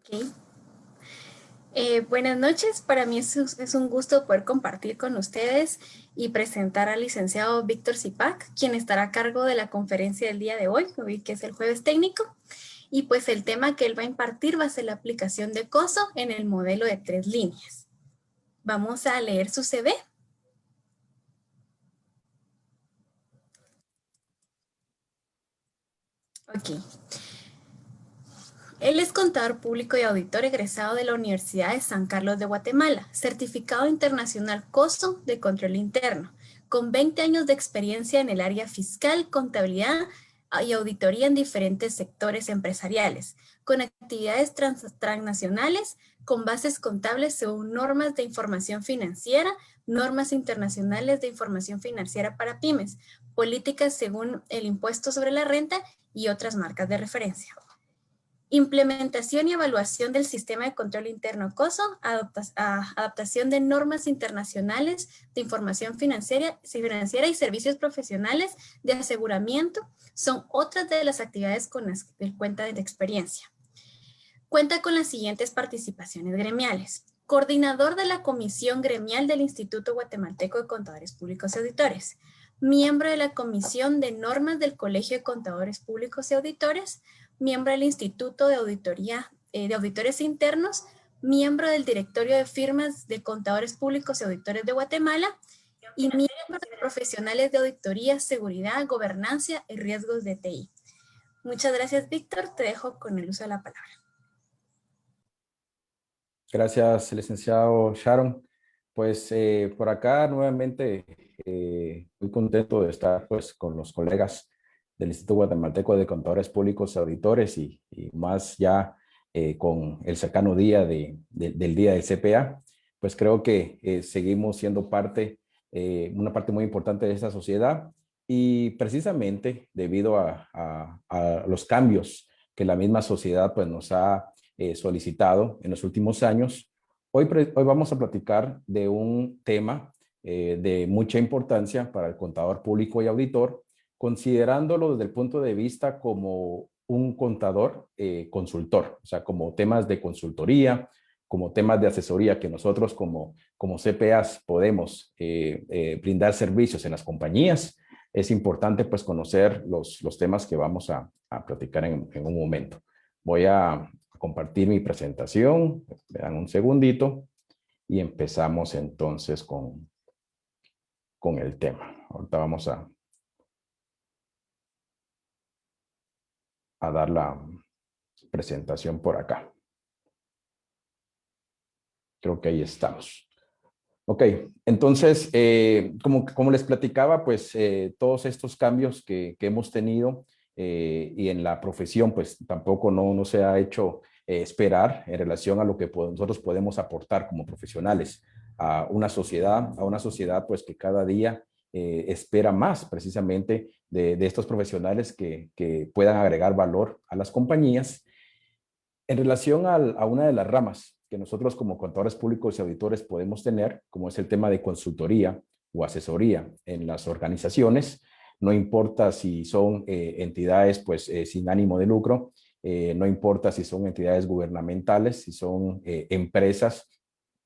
Ok. Buenas noches, para mí es un gusto poder compartir con ustedes y presentar al licenciado Víctor Zipac, quien estará a cargo de la conferencia del día de hoy que es el jueves técnico, y pues el tema que él va a impartir va a ser la aplicación de COSO en el modelo de 3 líneas. Vamos a leer su CV. Ok. Él es contador público y auditor egresado de la Universidad de San Carlos de Guatemala, certificado internacional COSO de control interno, con 20 años de experiencia en el área fiscal, contabilidad y auditoría en diferentes sectores empresariales, con actividades transnacionales, con bases contables según normas de información financiera, normas internacionales de información financiera para pymes, políticas según el impuesto sobre la renta y otras marcas de referencia. Implementación y evaluación del sistema de control interno COSO, adaptación de normas internacionales de información financiera y servicios profesionales de aseguramiento son otras de las actividades con las que él cuenta de experiencia. Cuenta con las siguientes participaciones gremiales. Coordinador de la Comisión Gremial del Instituto Guatemalteco de Contadores Públicos y Auditores. Miembro de la Comisión de Normas del Colegio de Contadores Públicos y Auditores. Miembro del Instituto de Auditoría de Auditores Internos. Miembro del Directorio de Firmas de Contadores Públicos y Auditores de Guatemala. Y miembro de profesionales de auditoría, seguridad, gobernanza y riesgos de TI. Muchas gracias, Víctor. Te dejo con el uso de la palabra. Gracias, licenciado Sharon. Pues por acá nuevamente muy contento de estar pues con los colegas del Instituto Guatemalteco de Contadores Públicos y Auditores y más ya con el cercano día del día del CPA. Pues creo que seguimos siendo una parte muy importante de esta sociedad y precisamente debido a los cambios que la misma sociedad pues nos ha solicitado en los últimos años. Hoy vamos a platicar de un tema de mucha importancia para el contador público y auditor, considerándolo desde el punto de vista como un contador consultor, o sea, como temas de consultoría, como temas de asesoría que nosotros como CPAs podemos brindar servicios en las compañías. Es importante pues conocer los temas que vamos a platicar en un momento. Voy a compartir mi presentación. Me dan un segundito y empezamos entonces con el tema. Ahorita vamos a dar la presentación por acá. Creo que ahí estamos. Ok, entonces, como les platicaba, pues todos estos cambios que hemos tenido y en la profesión, pues tampoco no se ha hecho esperar en relación a lo que nosotros podemos aportar como profesionales a una sociedad pues que cada día espera más precisamente de estos profesionales que puedan agregar valor a las compañías. En relación a una de las ramas que nosotros como contadores públicos y auditores podemos tener, como es el tema de consultoría o asesoría en las organizaciones, no importa si son entidades pues sin ánimo de lucro, no importa si son entidades gubernamentales, si son empresas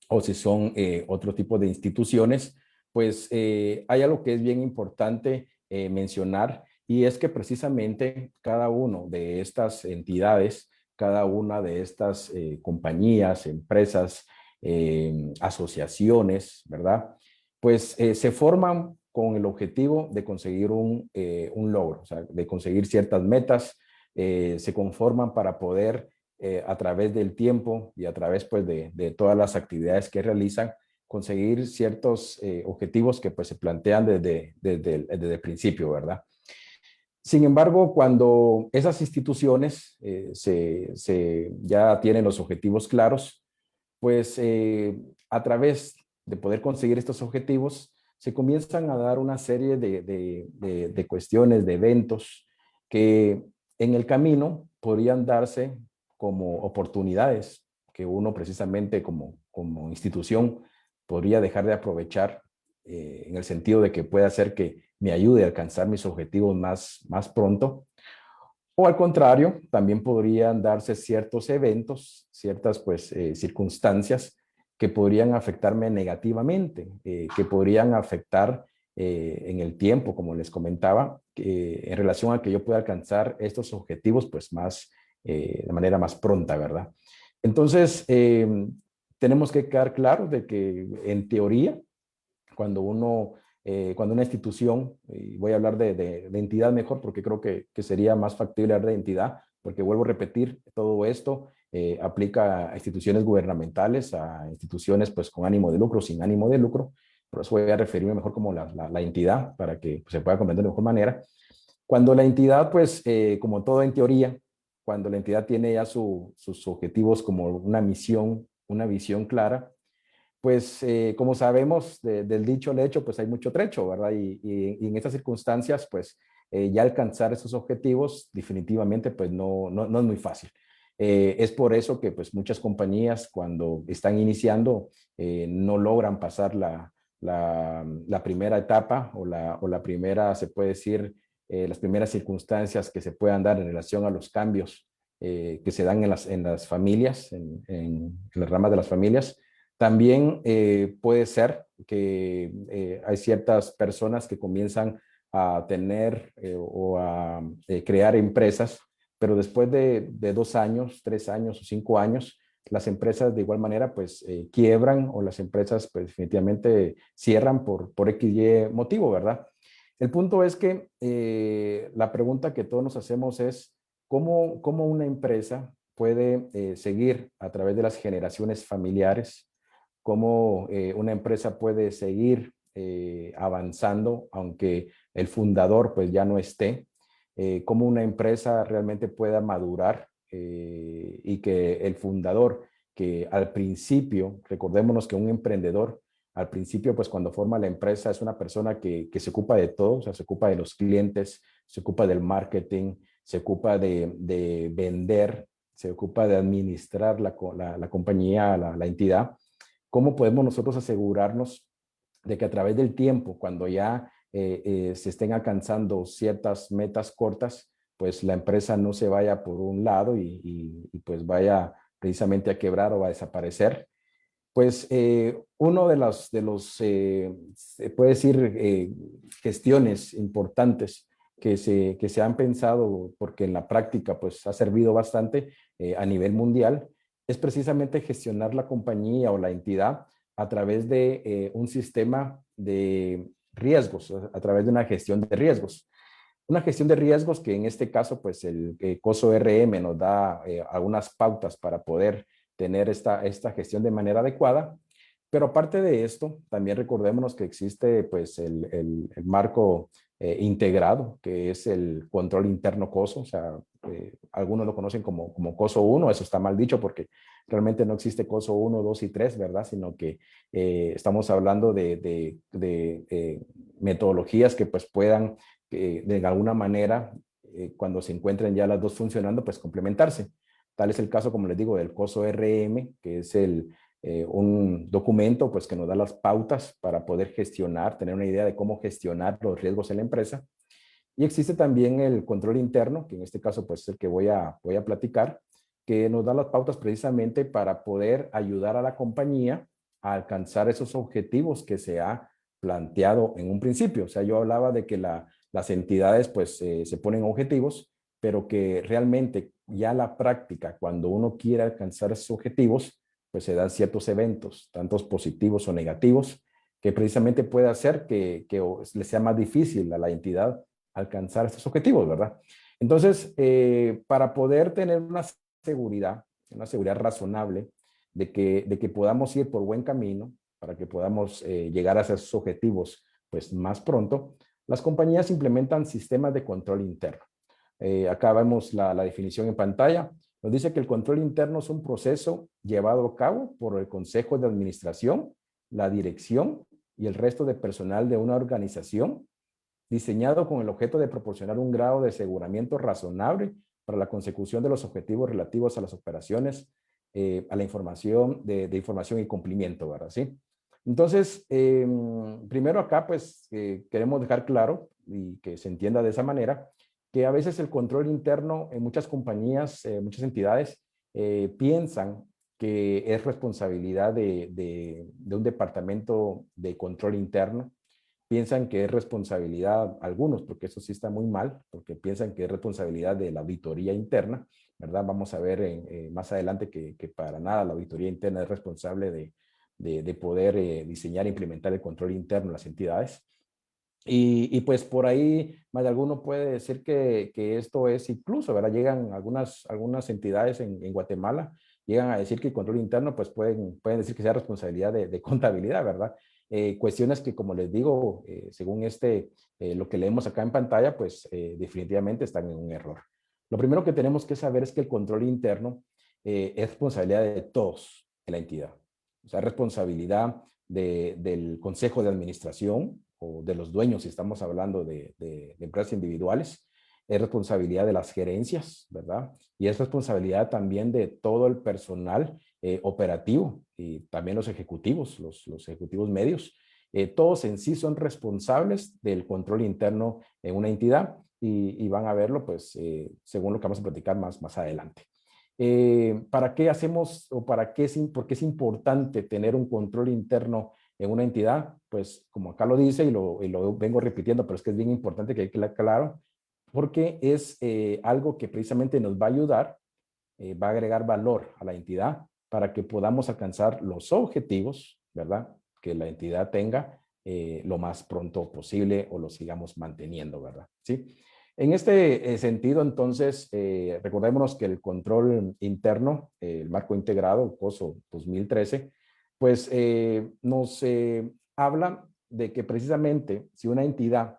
o si son otro tipo de instituciones, pues hay algo que es bien importante mencionar y es que precisamente cada uno de estas entidades, cada una de estas compañías, empresas, asociaciones, ¿verdad? Pues se forman con el objetivo de conseguir un logro, o sea, de conseguir ciertas metas, se conforman para poder a través del tiempo y a través pues de todas las actividades que realizan, conseguir ciertos objetivos que pues se plantean desde el principio, ¿verdad? Sin embargo, cuando esas instituciones ya tienen los objetivos claros, pues a través de poder conseguir estos objetivos, se comienzan a dar una serie de cuestiones, de eventos que en el camino podrían darse como oportunidades que uno precisamente como institución podría dejar de aprovechar en el sentido de que puede hacer que me ayude a alcanzar mis objetivos más pronto, O al contrario, también podrían darse ciertos eventos, ciertas pues circunstancias que podrían afectarme negativamente, que podrían afectar en el tiempo, como les comentaba, en relación a que yo pueda alcanzar estos objetivos pues más, de manera más pronta, ¿verdad? Entonces, tenemos que quedar claros de que en teoría, cuando cuando una institución, y voy a hablar de entidad mejor porque creo que sería más factible hablar de entidad, porque vuelvo a repetir, todo esto aplica a instituciones gubernamentales, a instituciones pues con ánimo de lucro, sin ánimo de lucro, por eso voy a referirme mejor como la entidad para que pues, se pueda comprender de mejor manera. Cuando la entidad, pues, como todo en teoría, cuando la entidad tiene ya sus objetivos como una misión, una visión clara, pues como sabemos del dicho al hecho, pues hay mucho trecho, ¿verdad? Y en estas circunstancias, pues ya alcanzar esos objetivos definitivamente pues no es muy fácil. Es por eso que pues muchas compañías cuando están iniciando no logran pasar la primera etapa o la primera, se puede decir, las primeras circunstancias que se puedan dar en relación a los cambios que se dan en las familias, en las ramas de las familias. También puede ser que hay ciertas personas que comienzan a tener o a crear empresas, pero después de 2 años, 3 años o 5 años, las empresas de igual manera pues quiebran o las empresas pues definitivamente cierran por X, Y motivo, ¿verdad? El punto es que la pregunta que todos nos hacemos es cómo una empresa puede seguir a través de las generaciones familiares, cómo una empresa puede seguir avanzando aunque el fundador pues ya no esté, cómo una empresa realmente pueda madurar y que el fundador, que al principio, recordémonos que un emprendedor, al principio pues cuando forma la empresa es una persona que se ocupa de todo, o sea, se ocupa de los clientes, se ocupa del marketing, se ocupa de vender, se ocupa de administrar la compañía, la entidad. ¿Cómo podemos nosotros asegurarnos de que a través del tiempo, cuando ya se estén alcanzando ciertas metas cortas, pues la empresa no se vaya por un lado pues vaya precisamente a quebrar o a desaparecer? Pues uno se puede decir, gestiones importantes que se han pensado, porque en la práctica pues ha servido bastante a nivel mundial, es precisamente gestionar la compañía o la entidad a través de un sistema de riesgos, a través de una gestión de riesgos. Una gestión de riesgos que en este caso, pues el COSO RM nos da algunas pautas para poder tener esta gestión de manera adecuada. Pero aparte de esto, también recordémonos que existe pues el marco integrado, que es el control interno COSO, o sea, algunos lo conocen como COSO 1, eso está mal dicho porque realmente no existe COSO 1, 2 y 3, ¿verdad? Sino que estamos hablando de metodologías que pues puedan de alguna manera, cuando se encuentren ya las dos funcionando, pues complementarse. Tal es el caso, como les digo, del COSO RM, que es un documento pues, que nos da las pautas para poder gestionar, tener una idea de cómo gestionar los riesgos en la empresa. Y existe también el control interno, que en este caso pues, es el que voy a platicar, que nos da las pautas precisamente para poder ayudar a la compañía a alcanzar esos objetivos que se ha planteado en un principio. O sea, yo hablaba de que las entidades pues se ponen objetivos, pero que realmente ya la práctica, cuando uno quiere alcanzar esos objetivos, pues se dan ciertos eventos, tantos positivos o negativos, que precisamente puede hacer que le sea más difícil a la entidad alcanzar estos objetivos, ¿verdad? Entonces, para poder tener una seguridad razonable de que podamos ir por buen camino, para que podamos llegar a esos objetivos pues más pronto, las compañías implementan sistemas de control interno. Acá vemos la definición en pantalla. Nos dice que el control interno es un proceso llevado a cabo por el Consejo de Administración, la dirección y el resto de personal de una organización, diseñado con el objeto de proporcionar un grado de aseguramiento razonable para la consecución de los objetivos relativos a las operaciones, a la información, de información y cumplimiento, ¿verdad? ¿Sí? Entonces, primero acá, pues, queremos dejar claro y que se entienda de esa manera, que a veces el control interno en muchas compañías, muchas entidades, piensan que es responsabilidad de un departamento de control interno. Piensan que es responsabilidad, algunos, porque eso sí está muy mal, porque piensan que es responsabilidad de la auditoría interna, ¿verdad? Vamos a ver más adelante que para nada la auditoría interna es responsable de poder diseñar e implementar el control interno en las entidades. Y pues por ahí más de alguno puede decir que esto es incluso, ¿verdad? Llegan algunas entidades en Guatemala, llegan a decir que el control interno pues pueden decir que sea responsabilidad de contabilidad, ¿verdad? Cuestiones que, como les digo, según lo que leemos acá en pantalla, pues definitivamente están en un error. Lo primero que tenemos que saber es que el control interno es responsabilidad de todos en la entidad. O sea, responsabilidad del consejo de administración o de los dueños, si estamos hablando de empresas individuales, es responsabilidad de las gerencias, ¿verdad? Y es responsabilidad también de todo el personal operativo y también los ejecutivos, los ejecutivos medios. Todos en sí son responsables del control interno en una entidad y van a verlo, pues, según lo que vamos a platicar más adelante. ¿Para qué hacemos o por qué es importante tener un control interno en una entidad? Pues como acá lo dice y lo vengo repitiendo, pero es que es bien importante que quede claro, porque es algo que precisamente nos va a ayudar, va a agregar valor a la entidad para que podamos alcanzar los objetivos, ¿verdad? Que la entidad tenga lo más pronto posible o lo sigamos manteniendo, ¿verdad? ¿Sí? En este sentido, entonces, recordémonos que el control interno, el marco integrado, COSO 2013, pues nos habla de que precisamente si una entidad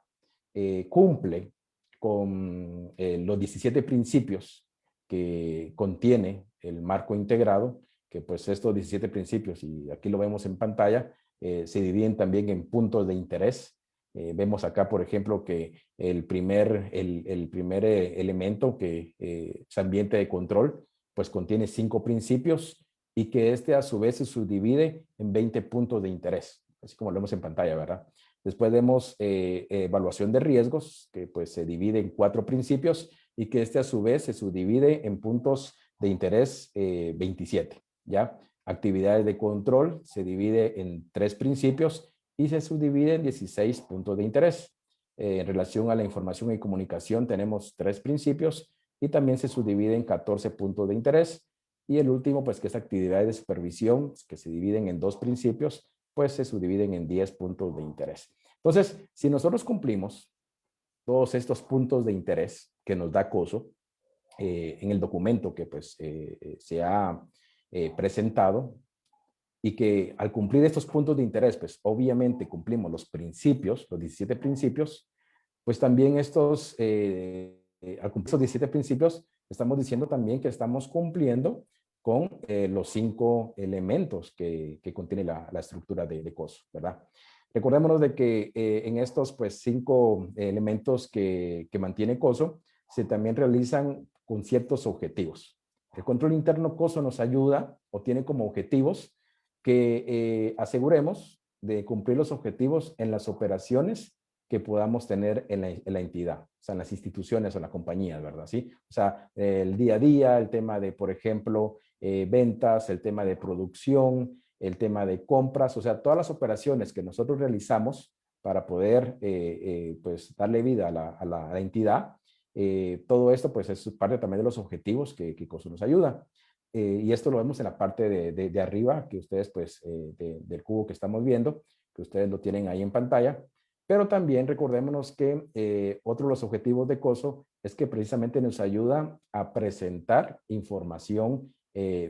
cumple con los 17 principios que contiene el marco integrado, que pues estos 17 principios, y aquí lo vemos en pantalla, se dividen también en puntos de interés. Vemos acá, por ejemplo, que el primer elemento, que es ambiente de control, pues contiene 5 principios y que a su vez se subdivide en 20 puntos de interés, así como lo vemos en pantalla, ¿verdad? Después vemos evaluación de riesgos, que pues se divide en 4 principios y que a su vez se subdivide en puntos de interés 27, ¿ya? Actividades de control se divide en 3 principios y se subdivide en 16 puntos de interés. En relación a la información y comunicación tenemos 3 principios y también se subdivide en 14 puntos de interés. Y el último, pues que es actividades de supervisión, que se dividen en 2 principios, pues se subdividen en 10 puntos de interés. Entonces, si nosotros cumplimos todos estos puntos de interés que nos da COSO en el documento que pues se ha presentado, y que al cumplir estos puntos de interés, pues obviamente cumplimos los principios, los 17 principios, pues también al cumplir estos 17 principios, estamos diciendo también que estamos cumpliendo con los 5 elementos que contiene la estructura de COSO, ¿verdad? Recordémonos de que en estos pues 5 elementos que mantiene COSO, se también realizan con ciertos objetivos. El control interno COSO nos ayuda o tiene como objetivos que aseguremos de cumplir los objetivos en las operaciones que podamos tener en la entidad, o sea, en las instituciones o en la compañía, ¿verdad? ¿Sí? O sea, el día a día, el tema de, por ejemplo, ventas, el tema de producción, el tema de compras, o sea, todas las operaciones que nosotros realizamos para poder, pues, darle vida a la entidad, todo esto, pues, es parte también de los objetivos que COSO nos ayuda. Y esto lo vemos en la parte de arriba, que ustedes, pues, del cubo que estamos viendo, que ustedes lo tienen ahí en pantalla. Pero también recordémonos que otro de los objetivos de COSO es que precisamente nos ayuda a presentar información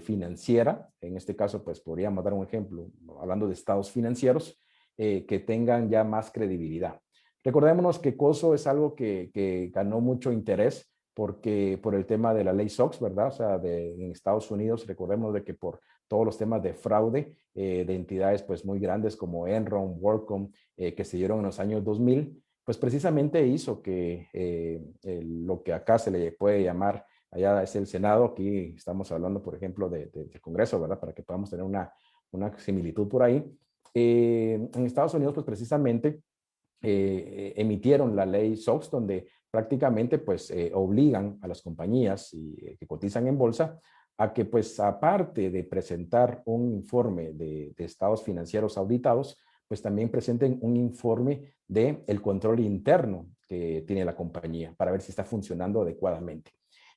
financiera. En este caso, pues podríamos dar un ejemplo, hablando de estados financieros, que tengan ya más credibilidad. Recordémonos que COSO es algo que ganó mucho interés por el tema de la ley SOX, ¿verdad? O sea, en Estados Unidos, recordemos de que por todos los temas de fraude de entidades pues muy grandes como Enron, WorldCom, que se dieron en los años 2000, pues precisamente hizo que lo que acá se le puede llamar, allá es el Senado, aquí estamos hablando, por ejemplo, del Congreso, ¿verdad? Para que podamos tener una similitud por ahí. En Estados Unidos, pues precisamente emitieron la ley SOX, donde prácticamente pues obligan a las compañías que cotizan en bolsa a que pues aparte de presentar un informe de estados financieros auditados, pues también presenten un informe del control interno que tiene la compañía para ver si está funcionando adecuadamente.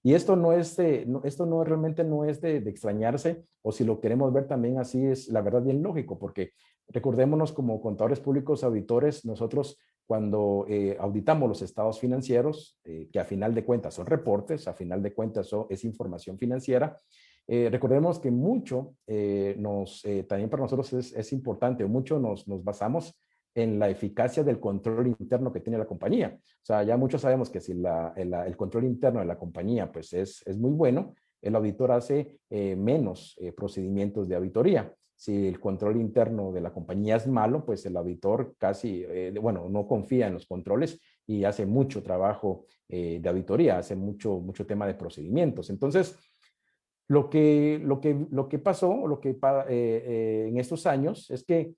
Y esto no es esto no realmente no es de extrañarse, o si lo queremos ver también así, es la verdad bien lógico, porque recordémonos como contadores públicos auditores, nosotros cuando auditamos los estados financieros, que a final de cuentas son reportes, a final de cuentas es información financiera, recordemos que mucho también para nosotros es importante, mucho nos basamos en la eficacia del control interno que tiene la compañía. O sea, ya muchos sabemos que si el control interno de la compañía pues es muy bueno, el auditor hace menos procedimientos de auditoría. Si el control interno de la compañía es malo, pues el auditor casi, bueno, no confía en los controles y hace mucho trabajo de auditoría, hace mucho tema de procedimientos. Entonces, lo que pasó, en estos años es que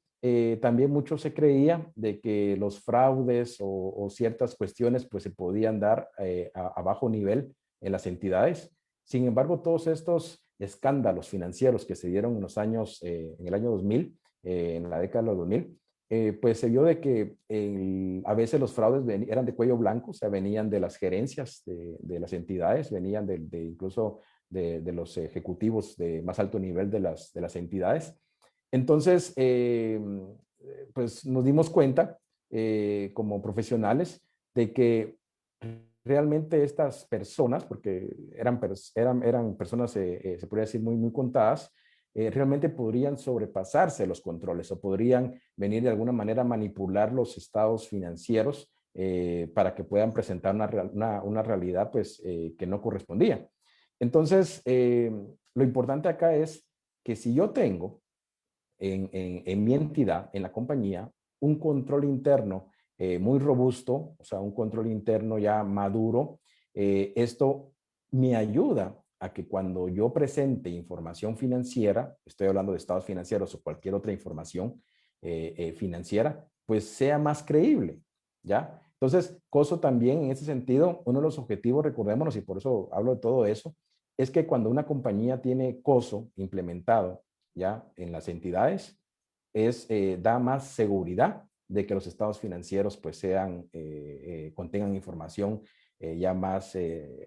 también mucho se creía de que los fraudes o ciertas cuestiones pues se podían dar a bajo nivel en las entidades. Sin embargo, todos estos escándalos financieros que se dieron en los años, en el año 2000, en la década de los 2000, pues se vio de que a veces los fraudes eran de cuello blanco, o sea, venían de las gerencias de las entidades, venían incluso de los ejecutivos de más alto nivel de las entidades. Entonces, pues nos dimos cuenta como profesionales de que realmente estas personas, porque eran personas, se podría decir, muy contadas, realmente podrían sobrepasarse los controles o podrían venir de alguna manera a manipular los estados financieros para que puedan presentar una realidad pues, que no correspondía. Entonces, lo importante acá es que si yo tengo en mi entidad, en la compañía, un control interno muy robusto, o sea, un control interno ya maduro, esto me ayuda a que cuando yo presente información financiera, estoy hablando de estados financieros o cualquier otra información financiera, pues sea más creíble, ¿ya? Entonces, COSO también en ese sentido, uno de los objetivos, recordémonos, y por eso hablo de todo eso, es que cuando una compañía tiene COSO implementado ya en las entidades, da más seguridad de que los estados financieros pues contengan información ya más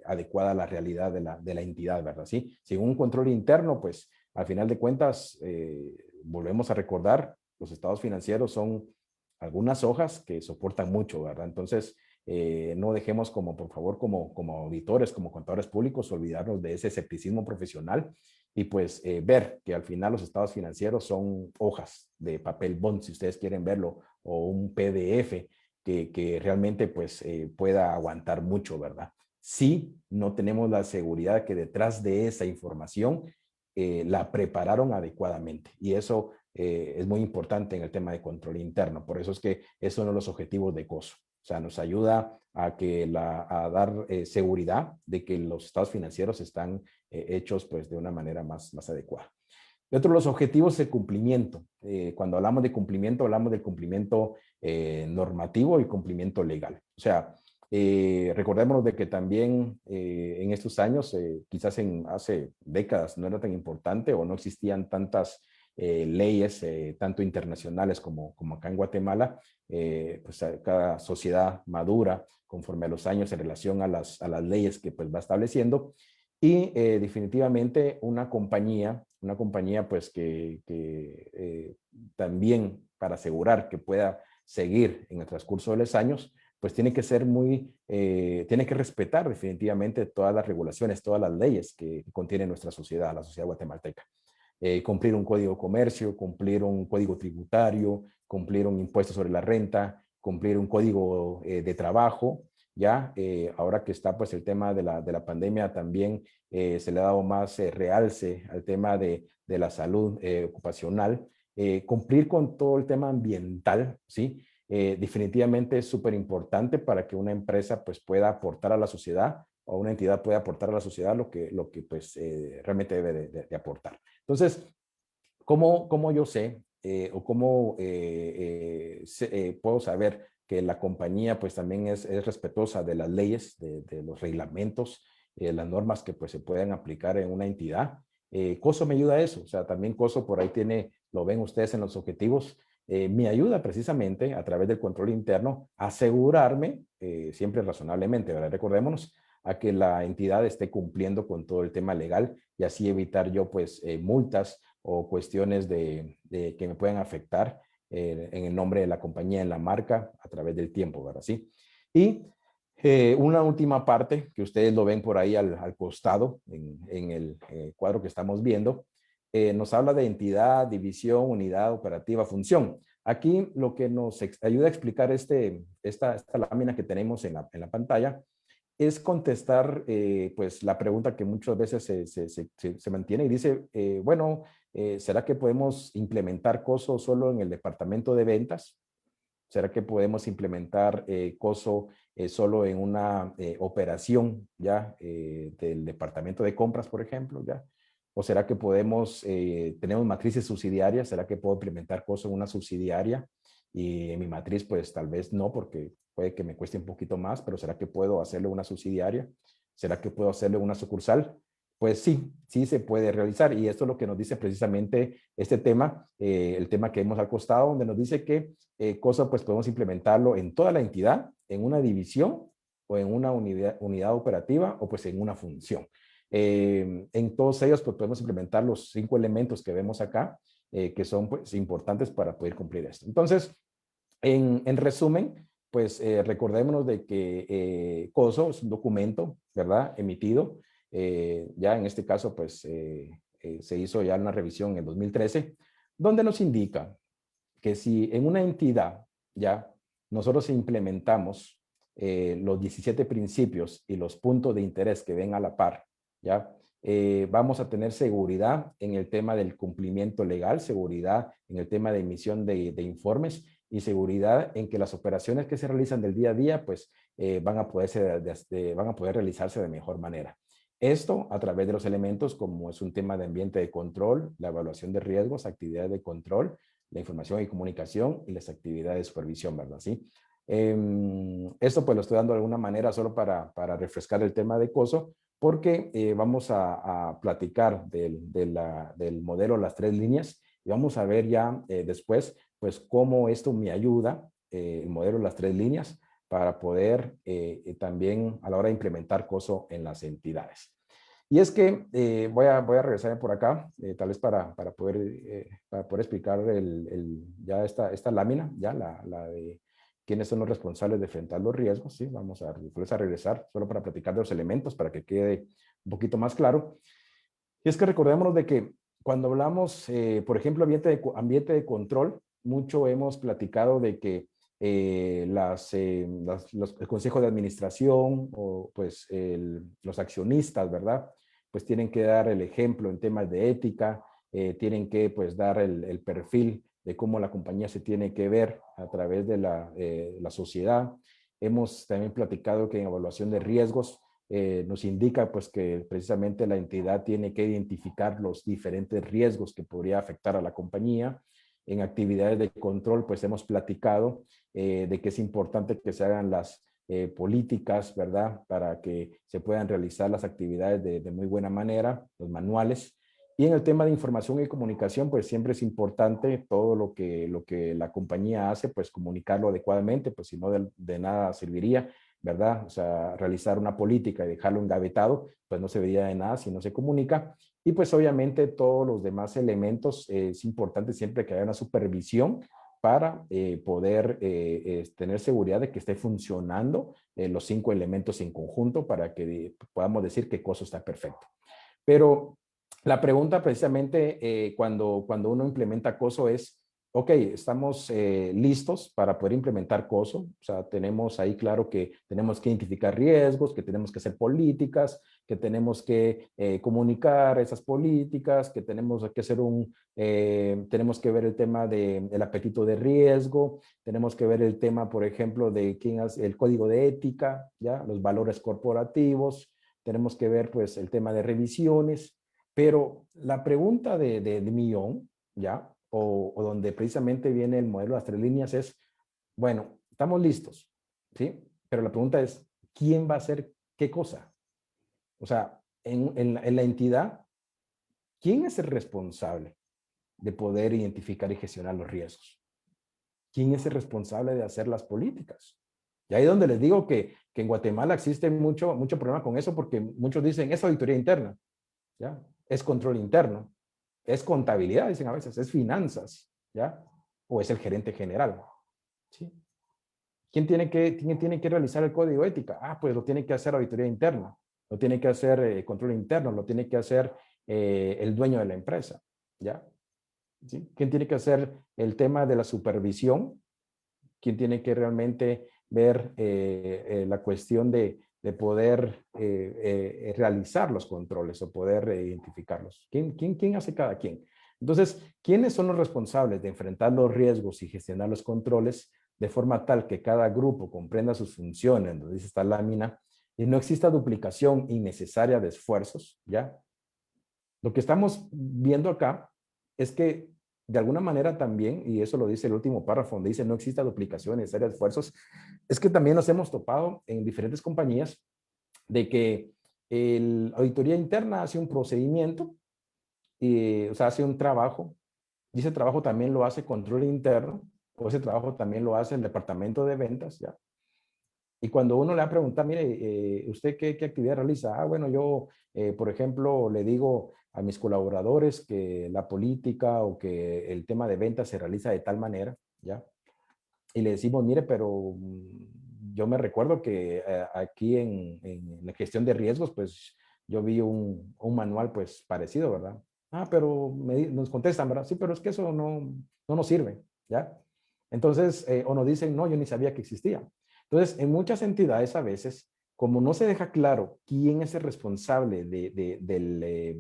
adecuada a la realidad de la entidad, ¿verdad? ¿Sí? Sin un control interno, pues al final de cuentas, volvemos a recordar, los estados financieros son algunas hojas que soportan mucho, ¿verdad? Entonces, no dejemos por favor, como auditores, como contadores públicos, olvidarnos de ese escepticismo profesional y pues ver que al final los estados financieros son hojas de papel bond, si ustedes quieren verlo, o un PDF que realmente pues pueda aguantar mucho, ¿verdad? Si no tenemos la seguridad que detrás de esa información la prepararon adecuadamente. Y eso es muy importante en el tema de control interno. Por eso es que es uno de los objetivos de COSO. O sea, nos ayuda a dar seguridad de que los estados financieros están hechos pues de una manera más adecuada. Y otro de los objetivos es el cumplimiento. Cuando hablamos de cumplimiento, hablamos del cumplimiento normativo y cumplimiento legal. O sea, recordémonos de que también en estos años, quizás hace décadas no era tan importante o no existían tantas leyes, tanto internacionales como acá en Guatemala, pues cada sociedad madura conforme a los años en relación a las leyes que pues va estableciendo y definitivamente una compañía pues que también para asegurar que pueda seguir en el transcurso de los años, pues tiene que ser tiene que respetar definitivamente todas las regulaciones, todas las leyes que contiene nuestra sociedad, la sociedad guatemalteca. Cumplir un código de comercio, cumplir un código tributario, cumplir un impuesto sobre la renta, cumplir un código de trabajo, ya ahora que está pues el tema de la pandemia también se le ha dado más realce al tema de la salud ocupacional, cumplir con todo el tema ambiental, ¿sí? Definitivamente es súper importante para que una empresa pues pueda aportar a la sociedad o una entidad pueda aportar a la sociedad lo que pues realmente debe de aportar. Entonces, ¿cómo yo sé o cómo puedo saber que la compañía pues también es respetuosa de las leyes, de los reglamentos, las normas que pues se pueden aplicar en una entidad. COSO me ayuda a eso, o sea, también COSO por ahí tiene, lo ven ustedes en los objetivos, me ayuda precisamente a través del control interno a asegurarme, siempre razonablemente, ¿verdad? Recordémonos, a que la entidad esté cumpliendo con todo el tema legal y así evitar yo pues multas o cuestiones que me puedan afectar en el nombre de la compañía, en la marca, a través del tiempo, ¿verdad? Sí. Y una última parte que ustedes lo ven por ahí al costado en el cuadro que estamos viendo, nos habla de entidad, división, unidad, operativa, función. Aquí lo que nos ayuda a explicar esta lámina que tenemos en la pantalla es contestar pues la pregunta que muchas veces se mantiene y dice, bueno, ¿será que podemos implementar COSO solo en el departamento de ventas? ¿Será que podemos implementar COSO solo en una operación ya del departamento de compras, por ejemplo, ya? ¿O será que tenemos matrices subsidiarias? ¿Será que puedo implementar COSO en una subsidiaria? Y en mi matriz, pues tal vez no, porque puede que me cueste un poquito más, pero ¿será que puedo hacerlo en una subsidiaria? ¿Será que puedo hacerlo en una sucursal? Pues sí, sí se puede realizar. Y esto es lo que nos dice precisamente este tema, el tema que hemos al costado, donde nos dice que COSO pues podemos implementarlo en toda la entidad, en una división o en una unidad operativa o pues en una función. En todos ellos pues podemos implementar los 5 elementos que vemos acá, que son pues importantes para poder cumplir esto. Entonces, en resumen, pues recordémonos de que COSO es un documento, ¿verdad? Emitido. Ya en este caso, pues se hizo ya una revisión en 2013, donde nos indica que si en una entidad ya nosotros implementamos los 17 principios y los puntos de interés que ven a la par, ya vamos a tener seguridad en el tema del cumplimiento legal, seguridad en el tema de emisión de informes y seguridad en que las operaciones que se realizan del día a día pues van a poder realizarse de mejor manera. Esto a través de los elementos como es un tema de ambiente de control, la evaluación de riesgos, actividades de control, la información y comunicación y las actividades de supervisión, ¿verdad? ¿Sí? Esto pues lo estoy dando de alguna manera solo para refrescar el tema de COSO, porque vamos a platicar del modelo Las Tres Líneas y vamos a ver ya después pues cómo esto me ayuda, el modelo Las Tres Líneas, para poder también a la hora de implementar COSO en las entidades. Y es que voy a regresar por acá, tal vez para poder explicar ya esta lámina, ya la de quiénes son los responsables de enfrentar los riesgos. ¿Sí? Vamos a regresar solo para platicar de los elementos para que quede un poquito más claro. Y es que recordémonos de que cuando hablamos, por ejemplo, ambiente de control, mucho hemos platicado de que el consejo de administración o pues los accionistas, ¿verdad? Pues tienen que dar el ejemplo en temas de ética, tienen que pues dar el perfil de cómo la compañía se tiene que ver a través de la sociedad. Hemos también platicado que en evaluación de riesgos nos indica pues que precisamente la entidad tiene que identificar los diferentes riesgos que podría afectar a la compañía. En actividades de control pues hemos platicado de que es importante que se hagan las políticas, ¿verdad? Para que se puedan realizar las actividades de muy buena manera, los manuales. Y en el tema de información y comunicación, pues siempre es importante todo lo que la compañía hace, pues comunicarlo adecuadamente, pues si no de nada serviría, ¿verdad? O sea, realizar una política y dejarlo engavetado, pues no serviría de nada si no se comunica. Y pues obviamente todos los demás elementos, es importante siempre que haya una supervisión para poder tener seguridad de que esté funcionando los 5 elementos en conjunto para que podamos decir que COSO está perfecto. Pero la pregunta precisamente cuando uno implementa COSO es, ok, estamos listos para poder implementar COSO. O sea, tenemos ahí claro que tenemos que identificar riesgos, que tenemos que hacer políticas, que tenemos que comunicar esas políticas, que tenemos que hacer tenemos que ver el tema del apetito de riesgo, tenemos que ver el tema, por ejemplo, de quién hace el código de ética, ya, los valores corporativos, tenemos que ver pues el tema de revisiones, pero la pregunta de millón, ya, o donde precisamente viene el modelo de las tres líneas es, bueno, estamos listos, ¿sí? Pero la pregunta es, ¿quién va a hacer qué cosa? O sea, en la entidad, ¿quién es el responsable de poder identificar y gestionar los riesgos? ¿Quién es el responsable de hacer las políticas? Y ahí es donde les digo que en Guatemala existe mucho problema con eso, porque muchos dicen, es auditoría interna, ¿ya? Es control interno, es contabilidad, dicen a veces, es finanzas, ¿ya? O es el gerente general, ¿sí? ¿Quién tiene que realizar el código ética? Ah, pues lo tiene que hacer auditoría interna, lo tiene que hacer control interno, lo tiene que hacer el dueño de la empresa, ¿ya? ¿Sí? ¿Quién tiene que hacer el tema de la supervisión? ¿Quién tiene que realmente ver la cuestión de poder realizar los controles o poder identificarlos? ¿Quién hace cada quien? Entonces, ¿quiénes son los responsables de enfrentar los riesgos y gestionar los controles de forma tal que cada grupo comprenda sus funciones, donde dice esta lámina, y no exista duplicación innecesaria de esfuerzos? ¿Ya? Lo que estamos viendo acá es que de alguna manera también, y eso lo dice el último párrafo, donde dice no exista duplicación necesaria de esfuerzos, es que también nos hemos topado en diferentes compañías de que la auditoría interna hace un procedimiento, o sea, hace un trabajo, y ese trabajo también lo hace control interno, o ese trabajo también lo hace el departamento de ventas, ¿ya? Y cuando uno le va a preguntar, mire, ¿usted qué actividad realiza? Ah, bueno, yo, por ejemplo, le digo a mis colaboradores que la política o que el tema de ventas se realiza de tal manera, ¿ya? Y le decimos, mire, pero yo me recuerdo que aquí en la gestión de riesgos, pues yo vi un manual pues parecido, ¿verdad? Ah, pero nos contestan, ¿verdad? Sí, pero es que eso no nos sirve, ¿ya? Entonces, o nos dicen, no, yo ni sabía que existía. Entonces, en muchas entidades a veces, como no se deja claro quién es el responsable de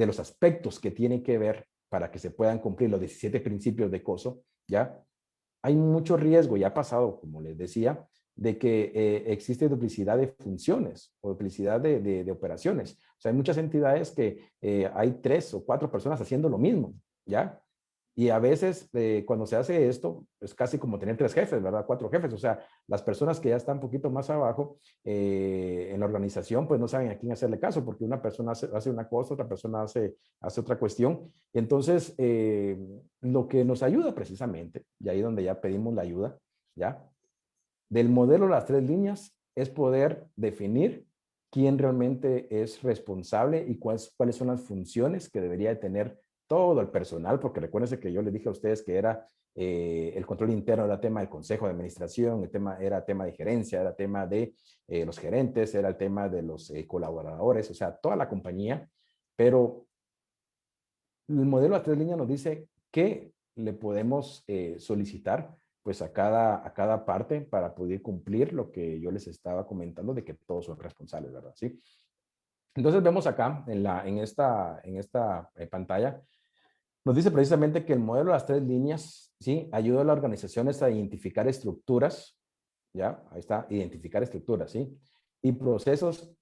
los aspectos que tienen que ver para que se puedan cumplir los 17 principios de COSO, ¿ya? Hay mucho riesgo, ya ha pasado, como les decía, de que existe duplicidad de funciones o duplicidad de operaciones. O sea, hay muchas entidades que hay 3 o 4 personas haciendo lo mismo, ¿ya? Y a veces cuando se hace esto, es casi como tener 3 jefes, ¿verdad? 4 jefes. O sea, las personas que ya están un poquito más abajo en la organización, pues no saben a quién hacerle caso, porque una persona hace una cosa, otra persona hace otra cuestión. Y entonces, lo que nos ayuda precisamente, y ahí donde ya pedimos la ayuda, ¿ya? Del modelo las 3 líneas es poder definir quién realmente es responsable y cuáles son las funciones que debería de tener todo el personal, porque recuérdense que yo les dije a ustedes que era el control interno, era tema del consejo de administración, era tema de gerencia, era tema de los gerentes, era el tema de los colaboradores, o sea, toda la compañía, pero el modelo a 3 líneas nos dice qué le podemos solicitar pues a cada parte para poder cumplir lo que yo les estaba comentando de que todos son responsables, ¿verdad? ¿Sí? Entonces vemos acá en esta pantalla, nos dice precisamente que el modelo de las 3 líneas, ¿sí? Ayuda a las organizaciones a identificar estructuras, ¿ya? Ahí está, identificar estructuras, ¿sí? Y procesos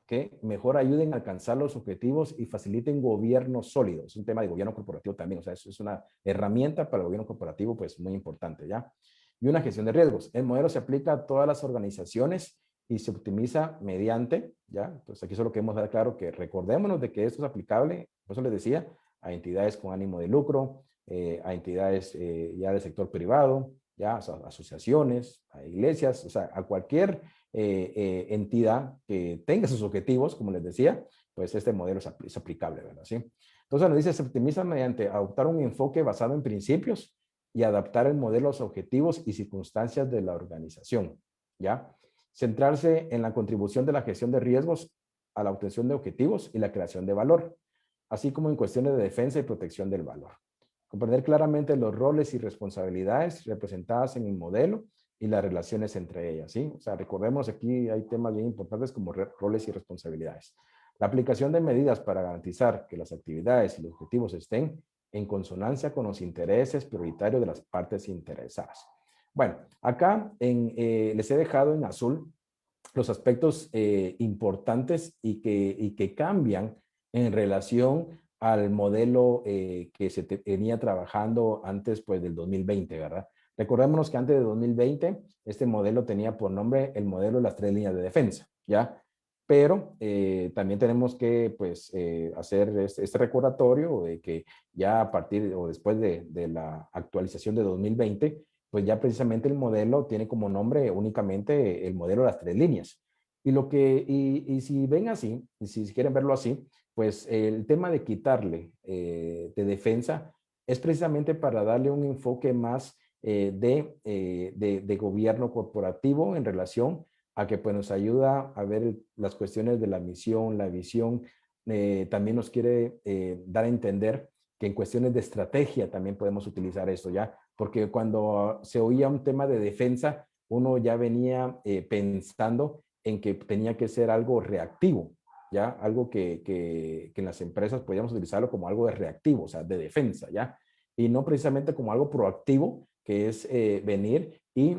que mejor ayuden a alcanzar los objetivos y faciliten gobiernos sólidos. Es un tema de gobierno corporativo también, o sea, eso es una herramienta para el gobierno corporativo, pues muy importante, ¿ya? Y una gestión de riesgos. El modelo se aplica a todas las organizaciones y se optimiza mediante, ¿ya? Entonces aquí solo queremos dar claro que recordémonos de que esto es aplicable, por eso les decía, a entidades con ánimo de lucro, a entidades ya del sector privado, ya, a asociaciones, a iglesias, o sea, a cualquier entidad que tenga sus objetivos, como les decía, pues este modelo es aplicable, ¿verdad? ¿Sí? Entonces nos dice, se optimiza mediante adoptar un enfoque basado en principios y adaptar el modelo a los objetivos y circunstancias de la organización, ¿ya? Centrarse en la contribución de la gestión de riesgos a la obtención de objetivos y la creación de valor, así como en cuestiones de defensa y protección del valor. Comprender claramente los roles y responsabilidades representadas en el modelo y las relaciones entre ellas, ¿sí? O sea, recordemos aquí hay temas bien importantes como roles y responsabilidades. La aplicación de medidas para garantizar que las actividades y los objetivos estén en consonancia con los intereses prioritarios de las partes interesadas. Bueno, acá les he dejado en azul los aspectos importantes y que cambian en relación al modelo que se venía trabajando antes pues del 2020, ¿verdad? Recordémonos que antes de 2020, este modelo tenía por nombre el modelo de las 3 líneas de defensa, ¿ya? Pero también tenemos que, pues, hacer este recordatorio de que ya a partir o después de la actualización de 2020, pues ya precisamente el modelo tiene como nombre únicamente el modelo de las 3 líneas. Y si ven así, y si quieren verlo así, pues el tema de quitarle de defensa es precisamente para darle un enfoque más de gobierno corporativo en relación a que pues, nos ayuda a ver las cuestiones de la misión, la visión. También nos quiere dar a entender que en cuestiones de estrategia también podemos utilizar esto ya, porque cuando se oía un tema de defensa, uno ya venía pensando en que tenía que ser algo reactivo, ¿ya? Algo que en las empresas podíamos utilizarlo como algo de reactivo, o sea, de defensa, ¿ya? Y no precisamente como algo proactivo, que es venir y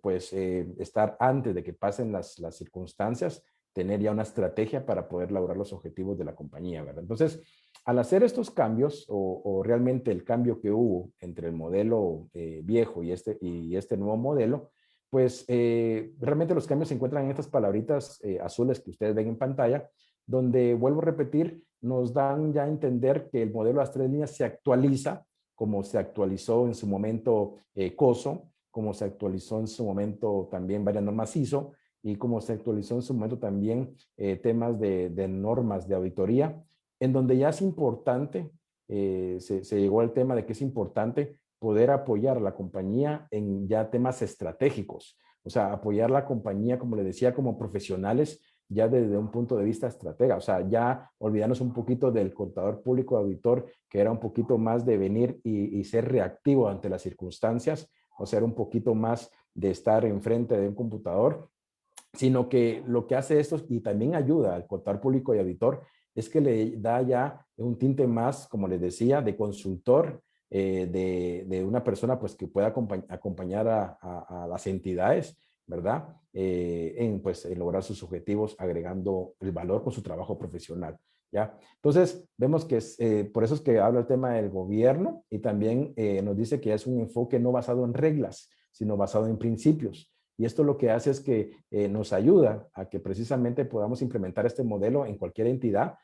pues estar antes de que pasen las circunstancias, tener ya una estrategia para poder lograr los objetivos de la compañía, ¿verdad? Entonces, al hacer estos cambios o realmente el cambio que hubo entre el modelo viejo y este nuevo modelo, pues realmente los cambios se encuentran en estas palabritas azules que ustedes ven en pantalla, donde, vuelvo a repetir, nos dan ya a entender que el modelo de las 3 líneas se actualiza, como se actualizó en su momento COSO, como se actualizó en su momento también varias normas ISO, y como se actualizó en su momento también temas de normas de auditoría, en donde ya es importante, se llegó al tema de que es importante poder apoyar a la compañía en ya temas estratégicos, o sea, apoyar a la compañía, como le decía, como profesionales, ya desde un punto de vista estratega, o sea, ya olvidarnos un poquito del contador público auditor, que era un poquito más de venir y ser reactivo ante las circunstancias, o sea, un poquito más de estar enfrente de un computador, sino que lo que hace esto y también ayuda al contador público y auditor es que le da ya un tinte más, como les decía, de consultor, de una persona pues que pueda acompañar a las entidades, ¿verdad? Pues, en lograr sus objetivos agregando el valor con su trabajo profesional, ¿ya? Entonces, vemos que por eso es que habla el tema del gobierno y también nos dice que es un enfoque no basado en reglas, sino basado en principios. Y esto lo que hace es que nos ayuda a que precisamente podamos implementar este modelo en cualquier entidad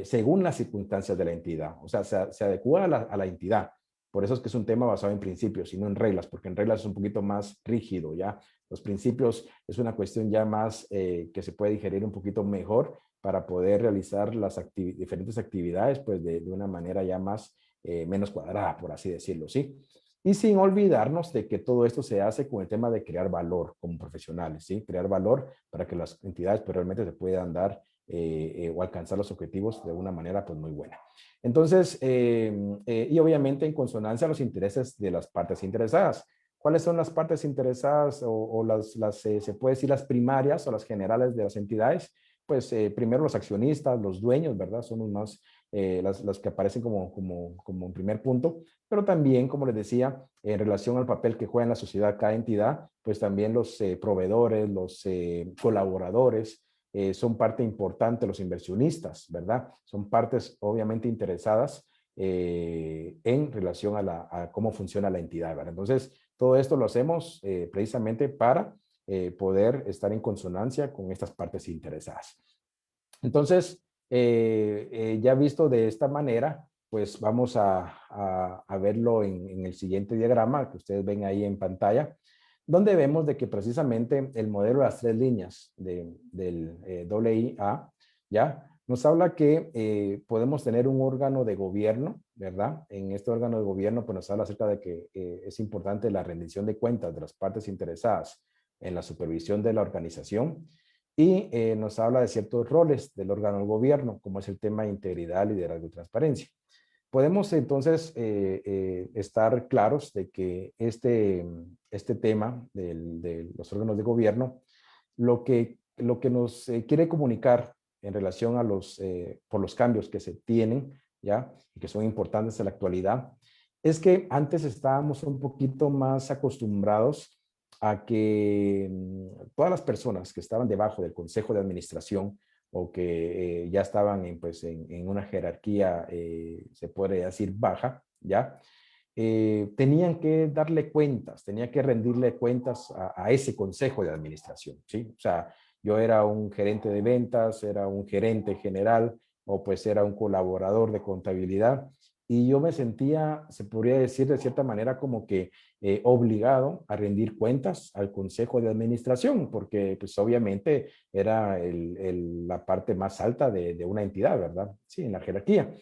según las circunstancias de la entidad. O sea, se adecua a la entidad. Por eso es que es un tema basado en principios y no en reglas, porque en reglas es un poquito más rígido, ¿ya? Los principios es una cuestión ya más que se puede digerir un poquito mejor para poder realizar las diferentes actividades pues de una manera ya más, menos cuadrada, por así decirlo, ¿sí? Y sin olvidarnos de que todo esto se hace con el tema de crear valor como profesionales, ¿sí? Crear valor para que las entidades pues, realmente se puedan dar o alcanzar los objetivos de una manera pues muy buena. Entonces, y obviamente en consonancia a los intereses de las partes interesadas. ¿Cuáles son las partes interesadas o se puede decir las primarias o las generales de las entidades? Pues primero los accionistas, los dueños, ¿verdad? Son los más, las que aparecen como un primer punto, pero también, como les decía, en relación al papel que juega en la sociedad cada entidad, pues también los proveedores, los colaboradores, son parte importante, los inversionistas, ¿verdad? Son partes obviamente interesadas en relación a cómo funciona la entidad, ¿verdad? Entonces, todo esto lo hacemos precisamente para poder estar en consonancia con estas partes interesadas. Entonces, ya visto de esta manera, pues vamos a verlo en el siguiente diagrama que ustedes ven ahí en pantalla, donde vemos de que precisamente el modelo de las 3 líneas del IIA, ¿ya? Nos habla que podemos tener un órgano de gobierno, ¿verdad? En este órgano de gobierno, pues nos habla acerca de que es importante la rendición de cuentas de las partes interesadas en la supervisión de la organización y nos habla de ciertos roles del órgano de gobierno, como es el tema de integridad, liderazgo y transparencia. Podemos entonces estar claros de que este tema de los órganos de gobierno, lo que nos quiere comunicar en relación a por los cambios que se tienen, ¿ya? Y que son importantes en la actualidad, es que antes estábamos un poquito más acostumbrados a que todas las personas que estaban debajo del Consejo de Administración o que ya estaban pues, en una jerarquía, se puede decir, baja, ¿ya? tenían que darle cuentas, tenía que rendirle cuentas a ese consejo de administración, ¿sí? O sea, yo era un gerente de ventas, era un gerente general o pues era un colaborador de contabilidad y yo me sentía, se podría decir de cierta manera como que obligado a rendir cuentas al consejo de administración, porque pues obviamente era la parte más alta de una entidad, ¿verdad? Sí, en la jerarquía.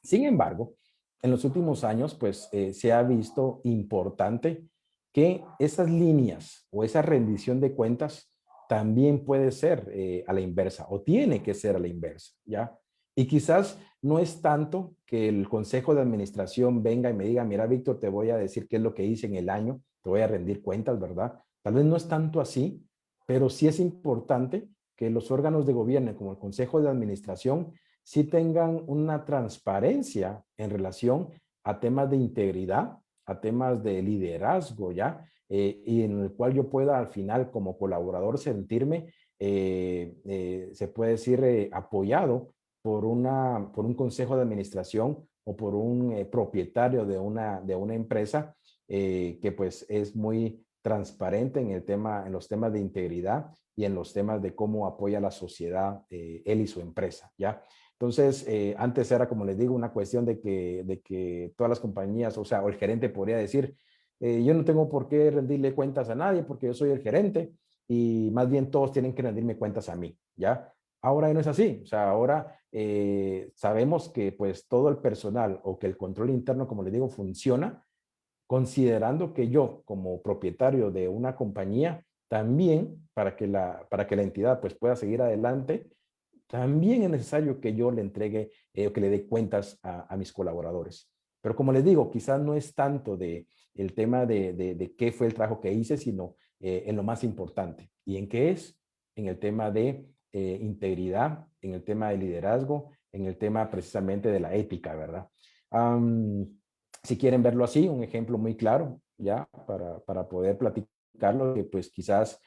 Sin embargo, en los últimos años, pues se ha visto importante que esas líneas o esa rendición de cuentas también puede ser a la inversa o tiene que ser a la inversa, ¿ya? Y quizás no es tanto que el consejo de administración venga y me diga, mira, Víctor, te voy a decir qué es lo que hice en el año, te voy a rendir cuentas, ¿verdad? Tal vez no es tanto así, pero sí es importante que los órganos de gobierno como el consejo de administración sí tengan una transparencia en relación a temas de integridad, a temas de liderazgo, ¿ya? Y en el cual yo pueda al final como colaborador sentirme, se puede decir, apoyado por un consejo de administración o por un propietario de una empresa que pues es muy transparente en el tema, en los temas de integridad y en los temas de cómo apoya a la sociedad él y su empresa, ¿ya? Entonces, antes era, como les digo, una cuestión de que todas las compañías, o sea, o el gerente podría decir, yo no tengo por qué rendirle cuentas a nadie porque yo soy el gerente y más bien todos tienen que rendirme cuentas a mí, ¿ya? Ahora no es así, o sea, ahora sabemos que pues todo el personal o que el control interno, como les digo, funciona considerando que yo como propietario de una compañía, también para que la entidad pues pueda seguir adelante, también es necesario que yo le entregue o que le dé cuentas a mis colaboradores. Pero como les digo, quizás no es tanto de el tema de qué fue el trabajo que hice, sino en lo más importante. ¿Y en qué es? En el tema de integridad, en el tema de liderazgo, en el tema precisamente de la ética, ¿verdad? Um, si quieren verlo así, un ejemplo muy claro, ya, para poder platicarlo, que pues quizás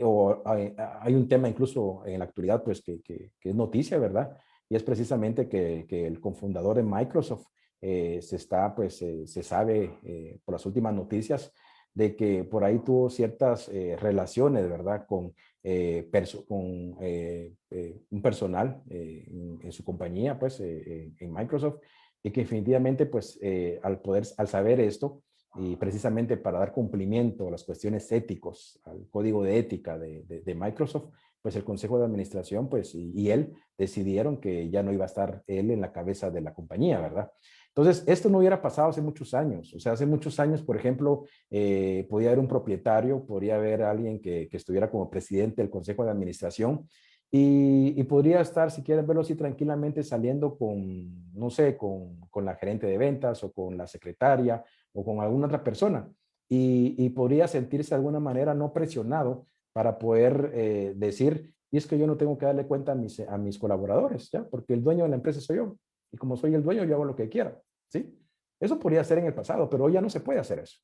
o hay un tema incluso en la actualidad, pues que es noticia, ¿verdad? Y es precisamente que el cofundador de Microsoft se está, pues se sabe por las últimas noticias de que por ahí tuvo ciertas relaciones, ¿verdad? Con un personal en su compañía, pues en Microsoft, y que definitivamente, pues al saber esto, y precisamente para dar cumplimiento a las cuestiones éticos, al código de ética de Microsoft, pues el Consejo de Administración pues, y él decidieron que ya no iba a estar él en la cabeza de la compañía, ¿verdad? Entonces, esto no hubiera pasado hace muchos años. O sea, hace muchos años, por ejemplo, podía haber un propietario, podría haber alguien que estuviera como presidente del Consejo de Administración y podría estar, si quieren verlo así, tranquilamente saliendo con, no sé, con la gerente de ventas o con la secretaria o con alguna otra persona. Y podría sentirse de alguna manera no presionado para poder decir, y es que yo no tengo que darle cuenta a mis colaboradores, ¿ya? Porque el dueño de la empresa soy yo. Y como soy el dueño, yo hago lo que quiera, ¿sí? Eso podría ser en el pasado, pero hoy ya no se puede hacer eso.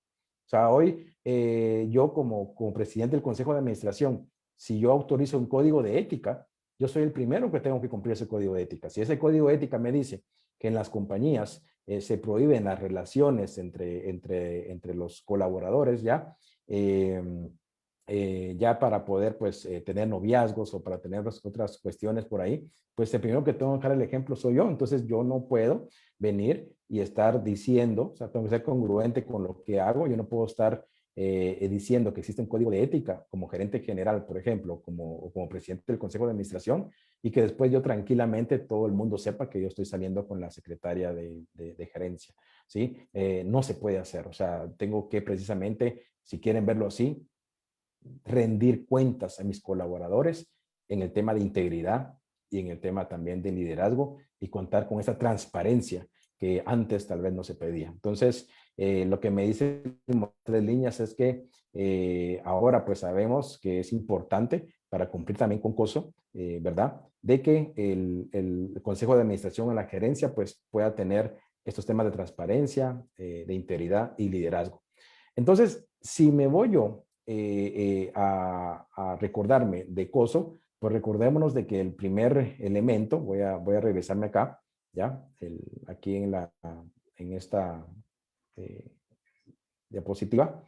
O sea, hoy yo como presidente del Consejo de Administración, si yo autorizo un código de ética, yo soy el primero que tengo que cumplir ese código de ética. Si ese código de ética me dice que en las compañías se prohíben las relaciones entre los colaboradores, ¿ya? Eh, ya para poder pues tener noviazgos o para tener otras cuestiones por ahí, pues el primero que tengo que dar el ejemplo soy yo, entonces yo no puedo venir y estar diciendo, o sea, tengo que ser congruente con lo que hago, yo no puedo estar diciendo que existe un código de ética como gerente general, por ejemplo, como presidente del Consejo de Administración, y que después yo tranquilamente todo el mundo sepa que yo estoy saliendo con la secretaria de gerencia, ¿sí? No se puede hacer, o sea, tengo que precisamente, si quieren verlo así, rendir cuentas a mis colaboradores en el tema de integridad y en el tema también de liderazgo y contar con esa transparencia que antes tal vez no se pedía. Entonces, lo que me dice tres líneas es que ahora pues sabemos que es importante para cumplir también con COSO, ¿verdad? De que el Consejo de Administración o la gerencia pues pueda tener estos temas de transparencia, de integridad y liderazgo. Entonces, si me voy yo a recordarme de COSO, pues recordémonos de que el primer elemento, voy a regresarme acá, ¿ya? Aquí en esta eh, diapositiva,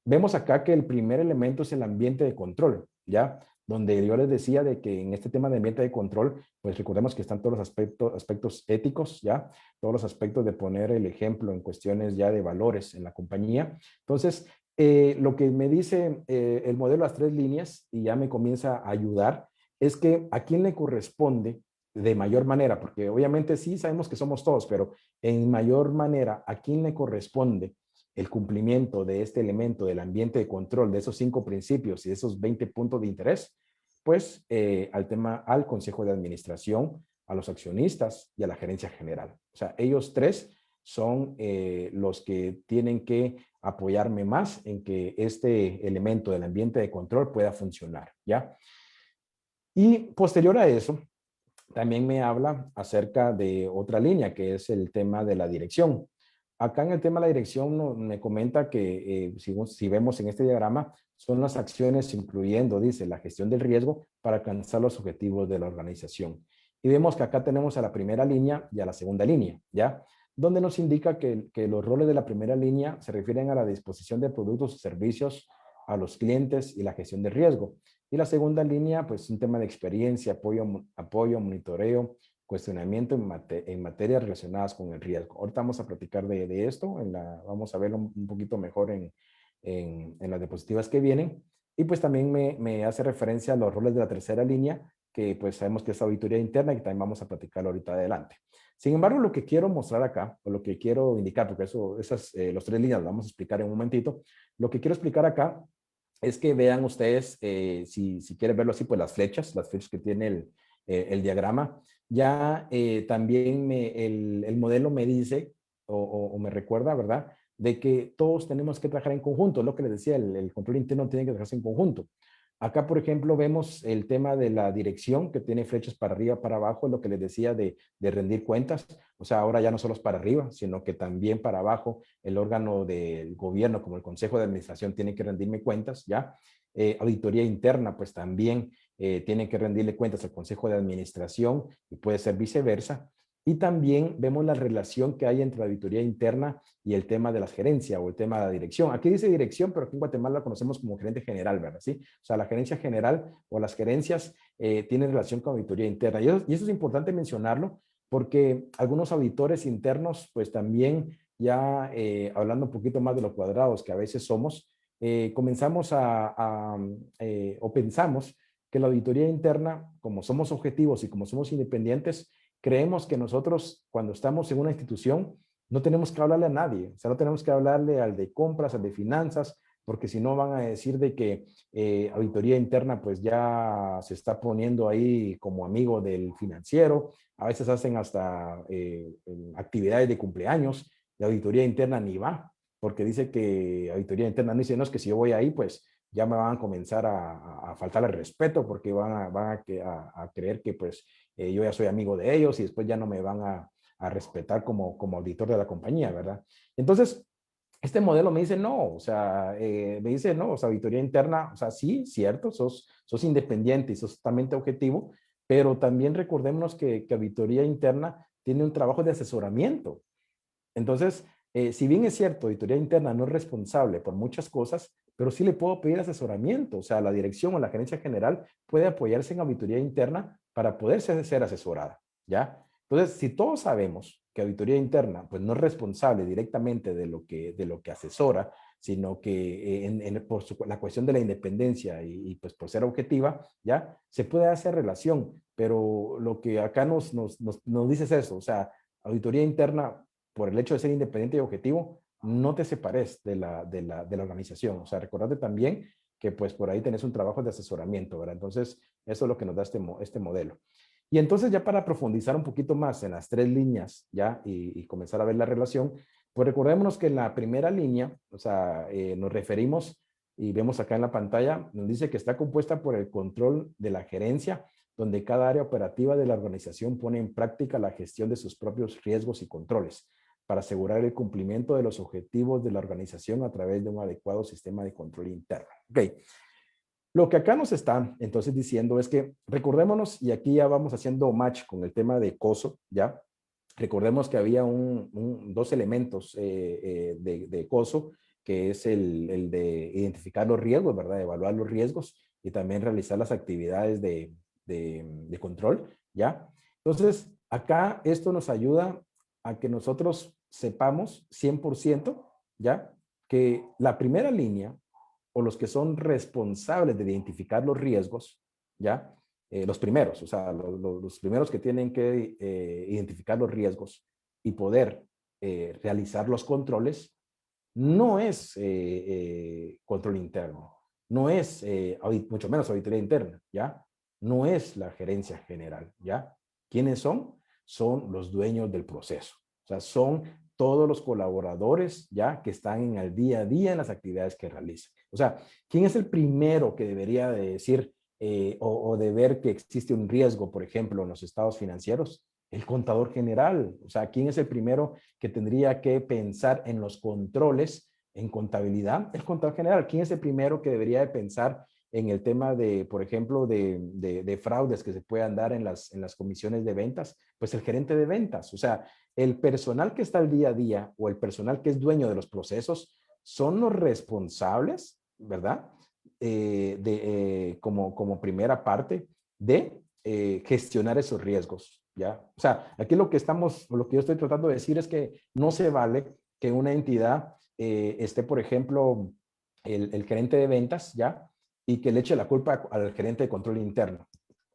vemos acá que el primer elemento es el ambiente de control, ¿ya? Donde yo les decía de que en este tema de ambiente de control, pues recordemos que están todos los aspectos éticos, ¿ya? Todos los aspectos de poner el ejemplo en cuestiones ya de valores en la compañía. Entonces, lo que me dice el modelo de las tres líneas, y ya me comienza a ayudar, es que a quién le corresponde de mayor manera, porque obviamente sí sabemos que somos todos, pero en mayor manera, ¿a quién le corresponde el cumplimiento de este elemento del ambiente de control, de esos 5 principios y de esos 20 puntos de interés? Pues al Consejo de Administración, a los accionistas y a la gerencia general. O sea, ellos tres son los que tienen que apoyarme más en que este elemento del ambiente de control pueda funcionar, ¿ya? Y posterior a eso, también me habla acerca de otra línea, que es el tema de la dirección. Acá en el tema de la dirección me comenta que si vemos en este diagrama, son las acciones incluyendo, dice, la gestión del riesgo para alcanzar los objetivos de la organización. Y vemos que acá tenemos a la primera línea y a la segunda línea, ¿ya? Donde nos indica que los roles de la primera línea se refieren a la disposición de productos y servicios a los clientes y la gestión de riesgo. Y la segunda línea, pues un tema de experiencia, apoyo, monitoreo, cuestionamiento en materias relacionadas con el riesgo. Ahorita vamos a platicar de esto, vamos a verlo un poquito mejor en las diapositivas que vienen. Y pues también me hace referencia a los roles de la tercera línea, que pues sabemos que es auditoría interna y que también vamos a platicar ahorita adelante. Sin embargo, lo que quiero mostrar acá, o lo que quiero indicar, porque los tres líneas las vamos a explicar en un momentito, lo que quiero explicar acá es que vean ustedes, si quieren verlo así, pues las flechas que tiene el diagrama. Ya también el modelo me dice o me recuerda, ¿verdad? De que todos tenemos que trabajar en conjunto. Lo que les decía, el control interno tiene que trabajarse en conjunto. Acá, por ejemplo, vemos el tema de la dirección que tiene flechas para arriba, para abajo, lo que les decía de rendir cuentas. O sea, ahora ya no solo es para arriba, sino que también para abajo el órgano del gobierno, como el Consejo de Administración, tiene que rendirme cuentas, ¿ya? Auditoría interna, pues también tiene que rendirle cuentas al Consejo de Administración y puede ser viceversa. Y también vemos la relación que hay entre la auditoría interna y el tema de la gerencia o el tema de la dirección. Aquí dice dirección, pero aquí en Guatemala la conocemos como gerente general, ¿verdad? ¿Sí? O sea, la gerencia general o las gerencias tienen relación con auditoría interna. Y eso es importante mencionarlo porque algunos auditores internos, pues también ya hablando un poquito más de los cuadrados que a veces somos, comenzamos o pensamos que la auditoría interna, como somos objetivos y como somos independientes, creemos que nosotros cuando estamos en una institución no tenemos que hablarle a nadie, o sea, no tenemos que hablarle al de compras, al de finanzas, porque si no van a decir de que auditoría interna pues ya se está poniendo ahí como amigo del financiero, a veces hacen hasta actividades de cumpleaños, de auditoría interna ni va, porque dice que auditoría interna no dice, no, es que si yo voy ahí pues ya me van a comenzar a faltar el respeto porque van a creer que pues yo ya soy amigo de ellos y después ya no me van a respetar como auditor de la compañía, ¿verdad? Entonces, este modelo me dice no, o sea, me dice no, o sea, auditoría interna, o sea, sí, cierto, sos independiente y sos totalmente objetivo, pero también recordémonos que auditoría interna tiene un trabajo de asesoramiento. Entonces, si bien es cierto, auditoría interna no es responsable por muchas cosas, pero sí le puedo pedir asesoramiento. O sea, la dirección o la gerencia general puede apoyarse en auditoría interna para poder ser asesorada, ¿ya? Entonces, si todos sabemos que auditoría interna pues no es responsable directamente de lo que asesora, sino que la cuestión de la independencia y pues por ser objetiva, ¿ya? Se puede hacer relación, pero lo que acá nos dice es eso, o sea, auditoría interna por el hecho de ser independiente y objetivo, no te separes de la organización. O sea, recordate también que pues por ahí tenés un trabajo de asesoramiento, ¿verdad? Entonces, eso es lo que nos da este modelo. Y entonces ya para profundizar un poquito más en las tres líneas, ya, y comenzar a ver la relación, pues recordémonos que en la primera línea, o sea, nos referimos y vemos acá en la pantalla, nos dice que está compuesta por el control de la gerencia, donde cada área operativa de la organización pone en práctica la gestión de sus propios riesgos y controles para asegurar el cumplimiento de los objetivos de la organización a través de un adecuado sistema de control interno. Ok. Lo que acá nos está entonces diciendo es que recordémonos, y aquí ya vamos haciendo match con el tema de COSO, ¿ya? recordemos que había dos elementos de COSO, que es el de identificar los riesgos, ¿verdad? Evaluar los riesgos y también realizar las actividades de control, ¿ya? Entonces, acá esto nos ayuda a que nosotros sepamos 100%, ¿ya? Que la primera línea o los que son responsables de identificar los riesgos, ¿ya? Los primeros, o sea, los primeros que tienen que identificar los riesgos y poder realizar los controles, no es control interno, no es, mucho menos auditoría interna, ¿ya? No es la gerencia general, ¿ya? ¿Quiénes son? Son los dueños del proceso, o sea, son todos los colaboradores, ¿ya? Que están en el día a día en las actividades que realizan. O sea, ¿quién es el primero que debería de decir o de ver que existe un riesgo, por ejemplo, en los estados financieros? El contador general. O sea, ¿quién es el primero que tendría que pensar en los controles en contabilidad? El contador general. ¿Quién es el primero que debería de pensar en el tema de, por ejemplo, de fraudes que se puedan dar en las comisiones de ventas? Pues el gerente de ventas. O sea, el personal que está al día a día o el personal que es dueño de los procesos son los responsables, ¿verdad? Como primera parte de gestionar esos riesgos, ¿ya? O sea, aquí lo que yo estoy tratando de decir es que no se vale que una entidad esté, por ejemplo, el gerente de ventas, ¿ya? Y que le eche la culpa al gerente de control interno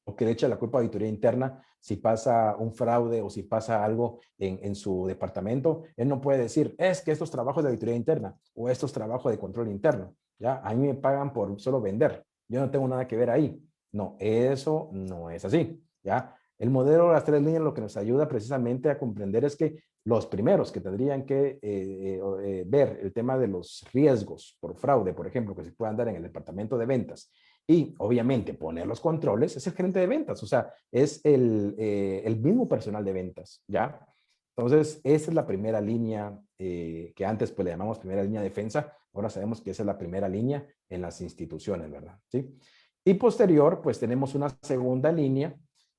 o que le eche la culpa a auditoría interna si pasa un fraude o si pasa algo en su departamento. Él no puede decir, es que estos trabajos de auditoría interna o estos trabajos de control interno, ¿ya? A mí me pagan por solo vender. Yo no tengo nada que ver ahí. No, eso no es así, ¿ya? El modelo de las tres líneas lo que nos ayuda precisamente a comprender es que los primeros que tendrían que ver el tema de los riesgos por fraude, por ejemplo, que se puedan dar en el departamento de ventas y obviamente poner los controles, es el gerente de ventas, o sea, es el mismo personal de ventas, ¿ya? Entonces, esa es la primera línea que antes pues le llamamos primera línea de defensa, ahora sabemos que esa es la primera línea en las instituciones, ¿verdad? ¿Sí? Y posterior, pues tenemos una segunda línea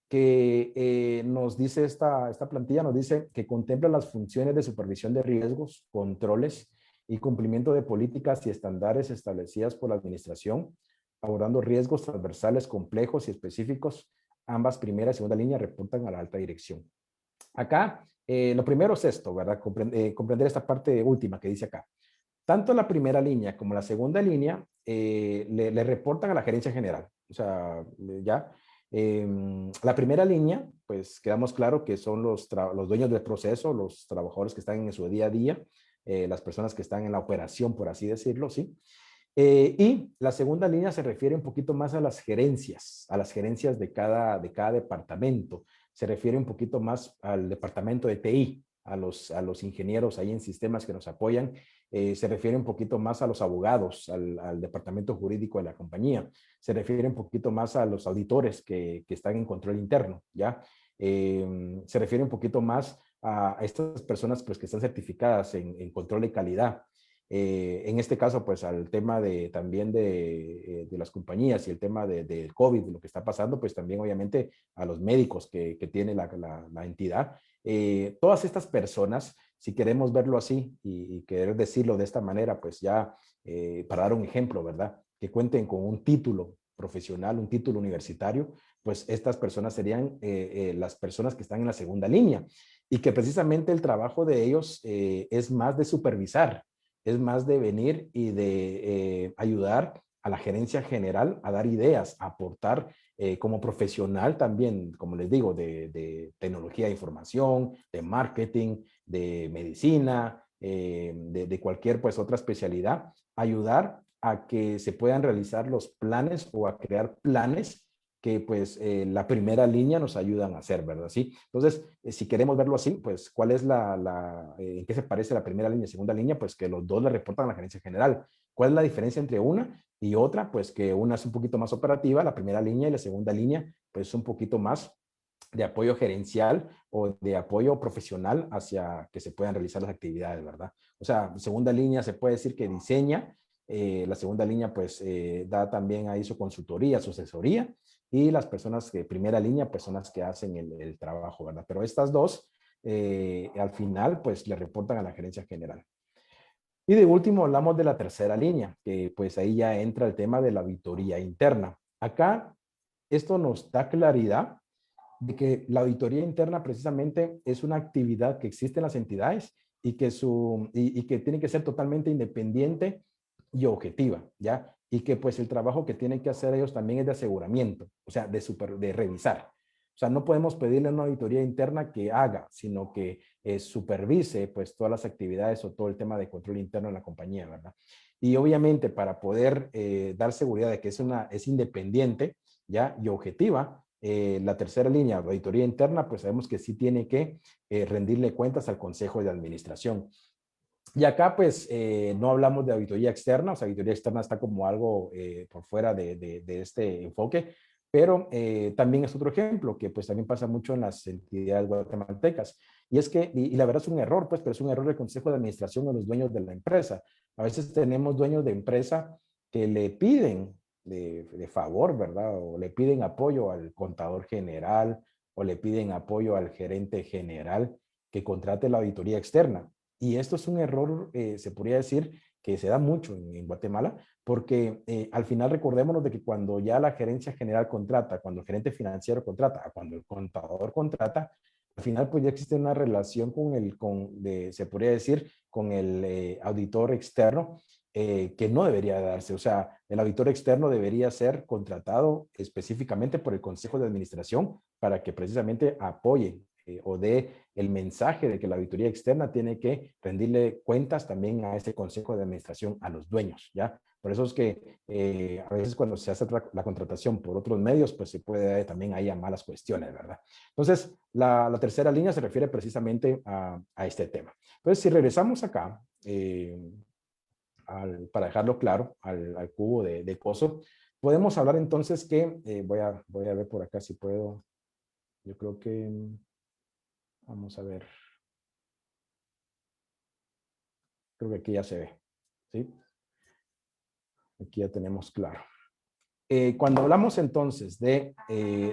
que nos dice esta plantilla, nos dice que contempla las funciones de supervisión de riesgos, controles y cumplimiento de políticas y estándares establecidas por la administración, abordando riesgos transversales complejos y específicos. Ambas primera y segunda línea reportan a la alta dirección. Acá, lo primero es esto, ¿verdad? Comprender esta parte última que dice acá. Tanto la primera línea como la segunda línea le reportan a la gerencia general. O sea, ya. La primera línea, pues quedamos claro que son los dueños del proceso, los trabajadores que están en su día a día, las personas que están en la operación, por así decirlo, ¿sí? Y la segunda línea se refiere un poquito más a las gerencias de cada departamento. Se refiere un poquito más al departamento de TI, a los ingenieros ahí en sistemas que nos apoyan. Se refiere un poquito más a los abogados, al departamento jurídico de la compañía. Se refiere un poquito más a los auditores que están en control interno, ¿ya? Se refiere un poquito más a estas personas pues, que están certificadas en control de calidad. En este caso, pues al tema también de las compañías y el tema del COVID, lo que está pasando, pues también obviamente a los médicos que tiene la entidad. Todas estas personas, si queremos verlo así y querer decirlo de esta manera, pues ya para dar un ejemplo, ¿verdad? Que cuenten con un título profesional, un título universitario, pues estas personas serían las personas que están en la segunda línea y que precisamente el trabajo de ellos es más de supervisar, es más de venir y de ayudar a la gerencia general a dar ideas, a aportar como profesional también, como les digo, de tecnología de información, de marketing, de medicina, de cualquier pues otra especialidad, ayudar a que se puedan realizar los planes o a crear planes que pues la primera línea nos ayudan a hacer, ¿verdad? Sí. Entonces, si queremos verlo así, pues, ¿cuál es en qué se parece la primera línea y segunda línea? Pues que los dos le reportan a la gerencia general. ¿Cuál es la diferencia entre una y otra? Pues que una es un poquito más operativa, la primera línea, y la segunda línea, pues un poquito más de apoyo gerencial o de apoyo profesional hacia que se puedan realizar las actividades, ¿verdad? O sea, segunda línea se puede decir que diseña, la segunda línea pues da también ahí su consultoría, su asesoría, y las personas de primera línea pues son las que hacen el trabajo, ¿verdad? Pero estas dos al final pues le reportan a la gerencia general. Y de último hablamos de la tercera línea, que pues ahí ya entra el tema de la auditoría interna. Acá esto nos da claridad de que la auditoría interna precisamente es una actividad que existe en las entidades y que tiene que ser totalmente independiente y objetiva, ¿ya? Y que pues el trabajo que tienen que hacer ellos también es de aseguramiento, o sea, de revisar. O sea, no podemos pedirle a una auditoría interna que haga, sino que supervise pues todas las actividades o todo el tema de control interno en la compañía, ¿verdad? Y obviamente para poder dar seguridad de que es independiente, ¿ya? Y objetiva, la tercera línea, auditoría interna, pues sabemos que sí tiene que rendirle cuentas al Consejo de Administración. Y acá pues no hablamos de auditoría externa, o sea, auditoría externa está como algo por fuera de este enfoque, pero también es otro ejemplo que pues también pasa mucho en las entidades guatemaltecas. Y es que, y la verdad es un error, pues, pero es un error del Consejo de Administración de los dueños de la empresa. A veces tenemos dueños de empresa que le piden de favor, ¿verdad? O le piden apoyo al contador general o le piden apoyo al gerente general que contrate la auditoría externa. Y esto es un error, se podría decir, que se da mucho en Guatemala, porque al final recordémonos de que cuando ya la gerencia general contrata, cuando el gerente financiero contrata, cuando el contador contrata, al final pues ya existe una relación se podría decir, con el auditor externo que no debería darse. O sea, el auditor externo debería ser contratado específicamente por el Consejo de Administración para que precisamente apoye o dé el mensaje de que la auditoría externa tiene que rendirle cuentas también a ese consejo de administración, a los dueños, ¿ya? Por eso es que a veces cuando se hace la contratación por otros medios, pues se puede también ahí a malas cuestiones, ¿verdad? Entonces, la tercera línea se refiere precisamente a este tema. Entonces, si regresamos acá, para dejarlo claro, al cubo de Coso, podemos hablar entonces que, voy a ver por acá si puedo, yo creo que, vamos a ver. Creo que aquí ya se ve, ¿sí? Aquí ya tenemos claro. Cuando hablamos entonces de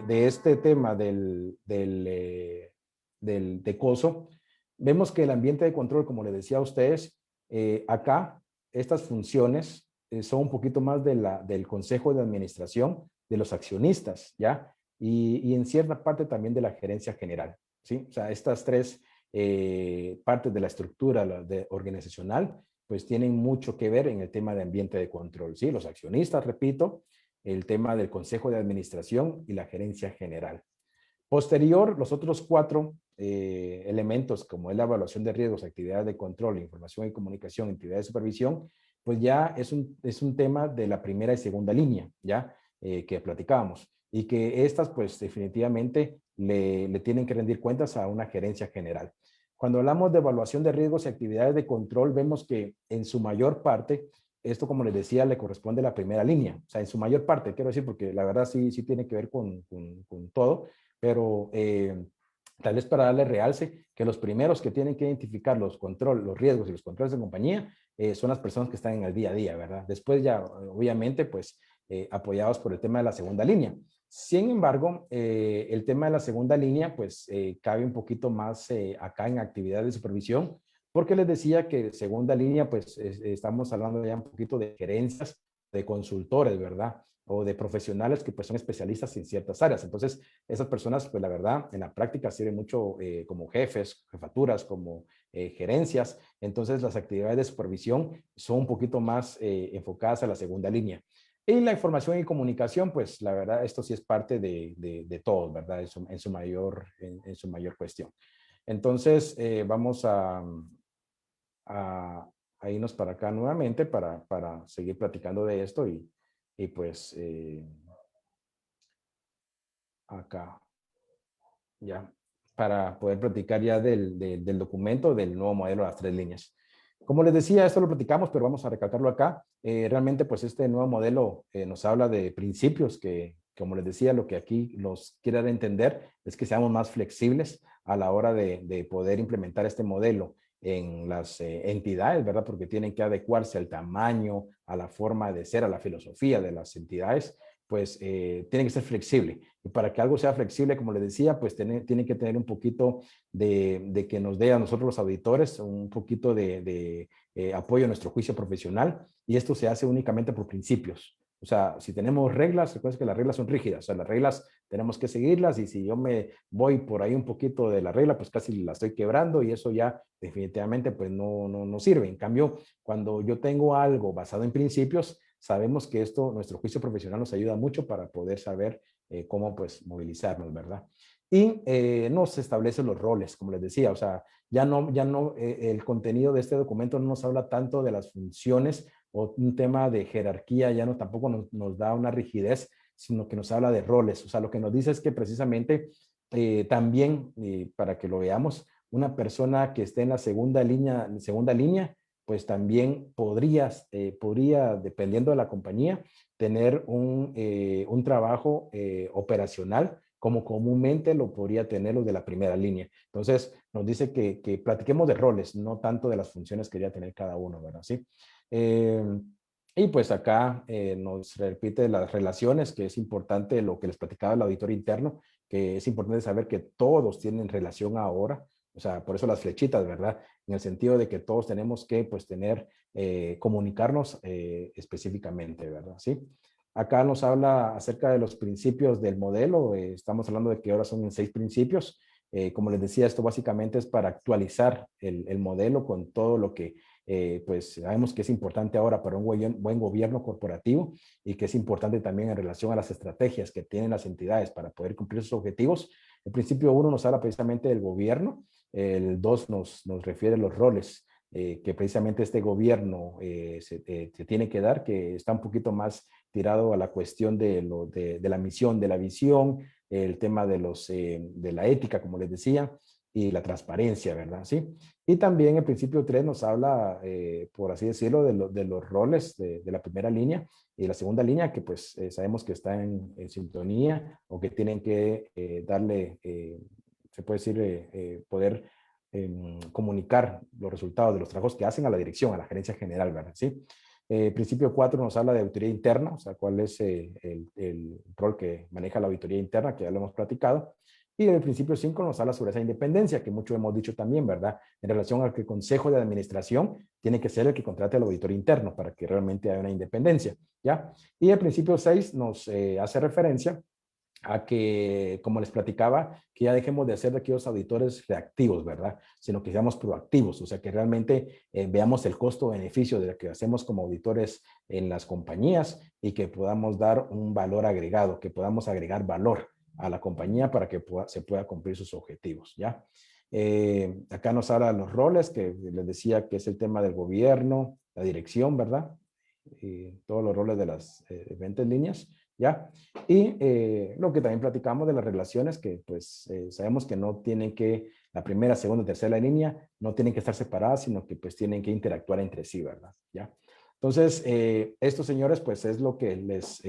este tema de COSO, vemos que el ambiente de control, como les decía a ustedes, acá estas funciones son un poquito más del Consejo de Administración, de los accionistas, ¿ya? Y en cierta parte también de la gerencia general, ¿sí? O sea, estas tres partes de la estructura organizacional pues tienen mucho que ver en el tema de ambiente de control, ¿sí? Los accionistas, repito, el tema del Consejo de Administración y la gerencia general. Posterior, los otros cuatro elementos, como es la evaluación de riesgos, actividades de control, información y comunicación, entidades de supervisión, pues ya es un tema de la primera y segunda línea, ya, que platicábamos. Y que estas, pues definitivamente le tienen que rendir cuentas a una gerencia general. Cuando hablamos de evaluación de riesgos y actividades de control, vemos que en su mayor parte, esto como les decía, le corresponde a la primera línea. O sea, en su mayor parte, quiero decir, porque la verdad sí tiene que ver con todo, pero tal vez para darle realce, que los primeros que tienen que identificar los riesgos y los controles de compañía son las personas que están en el día a día, ¿verdad? Después ya, obviamente, pues apoyados por el tema de la segunda línea. Sin embargo, el tema de la segunda línea, pues cabe un poquito más acá en actividades de supervisión, porque les decía que segunda línea, pues estamos hablando ya un poquito de gerencias, de consultores, ¿verdad? O de profesionales que pues son especialistas en ciertas áreas. Entonces, esas personas, pues la verdad, en la práctica sirven mucho como jefes, jefaturas, como gerencias. Entonces, las actividades de supervisión son un poquito más enfocadas a la segunda línea. Y la información y comunicación, pues la verdad, esto sí es parte de todos, ¿verdad? En su mayor cuestión. Entonces, vamos a irnos para acá nuevamente para seguir platicando de esto y pues acá ya para poder platicar ya del documento del nuevo modelo de las tres líneas. Como les decía, esto lo platicamos, pero vamos a recalcarlo acá. Realmente, pues este nuevo modelo nos habla de principios que, como les decía, lo que aquí nos quiere dar a entender es que seamos más flexibles a la hora de poder implementar este modelo en las entidades, ¿verdad? Porque tienen que adecuarse al tamaño, a la forma de ser, a la filosofía de las entidades, pues tiene que ser flexible. Y para que algo sea flexible, como les decía, pues tiene que tener un poquito de que nos dé a nosotros los auditores un poquito de apoyo a nuestro juicio profesional, y esto se hace únicamente por principios. O sea, si tenemos reglas, recuerden que las reglas son rígidas, o sea, las reglas tenemos que seguirlas, y si yo me voy por ahí un poquito de la regla, pues casi la estoy quebrando, y eso ya definitivamente pues no sirve. En cambio, cuando yo tengo algo basado en principios, sabemos que esto, nuestro juicio profesional nos ayuda mucho para poder saber cómo pues movilizarnos, ¿verdad? Y nos establecen los roles, como les decía, o sea, el contenido de este documento no nos habla tanto de las funciones o un tema de jerarquía, ya no tampoco nos da una rigidez, sino que nos habla de roles. O sea, lo que nos dice es que precisamente también, para que lo veamos, una persona que esté en la segunda línea, pues también podría, dependiendo de la compañía, tener un trabajo operacional como comúnmente lo podría tener los de la primera línea. Entonces, nos dice que platiquemos de roles, no tanto de las funciones que debería tener cada uno, ¿verdad? ¿Sí? Eh, y pues acá nos repite las relaciones, que es importante lo que les platicaba el auditor interno, que es importante saber que todos tienen relación ahora, o sea, por eso las flechitas, ¿verdad? En el sentido de que todos tenemos que, pues, comunicarnos específicamente, ¿verdad? ¿Sí? Acá nos habla acerca de los principios del modelo. Estamos hablando de que ahora son en 6 principios. Como les decía, esto básicamente es para actualizar el modelo con todo lo que pues sabemos que es importante ahora para un buen gobierno corporativo, y que es importante también en relación a las estrategias que tienen las entidades para poder cumplir sus objetivos. El principio 1 nos habla precisamente del gobierno, el 2 nos refiere a los roles que precisamente este gobierno se tiene que dar, que está un poquito más tirado a la cuestión de la misión, de la visión, el tema de la ética, como les decía, y la transparencia, ¿verdad? Sí. Y también el principio 3 nos habla, por así decirlo, de los roles de la primera línea y la segunda línea, que pues sabemos que está en sintonía, o que tienen que darle, se puede decir, poder comunicar los resultados de los trabajos que hacen a la dirección, a la gerencia general, ¿verdad? Sí. Principio 4 nos habla de auditoría interna, o sea, cuál es el rol que maneja la auditoría interna, que ya lo hemos platicado. Y el principio 5 nos habla sobre esa independencia, que mucho hemos dicho también, ¿verdad? En relación al que el Consejo de Administración tiene que ser el que contrate al auditor interno para que realmente haya una independencia, ¿ya? Y el principio 6 nos hace referencia a que, como les platicaba, que ya dejemos de ser aquellos auditores reactivos, ¿verdad? Sino que seamos proactivos, o sea, que realmente veamos el costo-beneficio de lo que hacemos como auditores en las compañías, y que podamos dar un valor agregado, que podamos agregar valor a la compañía para que se pueda cumplir sus objetivos, ¿ya? Acá nos habla de los roles, que les decía que es el tema del gobierno, la dirección, ¿verdad? Y todos los roles de las diferentes líneas, ¿ya? Y lo que también platicamos de las relaciones, que pues sabemos que no tienen que, la primera, segunda, tercera línea, no tienen que estar separadas, sino que pues tienen que interactuar entre sí, ¿verdad? ¿Ya? Entonces, estos señores, pues es lo que les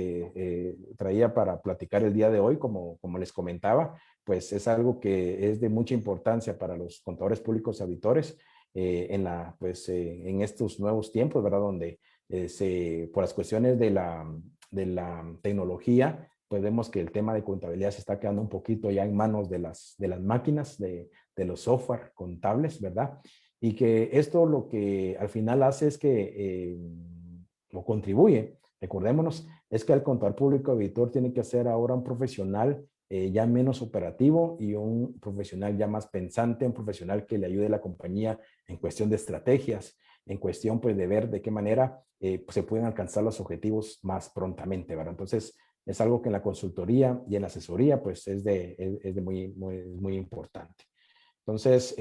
traía para platicar el día de hoy, como les comentaba, pues es algo que es de mucha importancia para los contadores públicos y auditores en estos nuevos tiempos, ¿verdad? Donde por las cuestiones de la tecnología, pues vemos que el tema de contabilidad se está quedando un poquito ya en manos de las máquinas, de los software contables, ¿verdad? Y que esto lo que al final hace es que, o contribuye, recordémonos, es que el contador público auditor tiene que ser ahora un profesional ya menos operativo, y un profesional ya más pensante, un profesional que le ayude a la compañía en cuestión de estrategias, en cuestión pues de ver de qué manera pues, se pueden alcanzar los objetivos más prontamente, ¿verdad? Entonces, es algo que en la consultoría y en la asesoría pues es de muy importante. Entonces,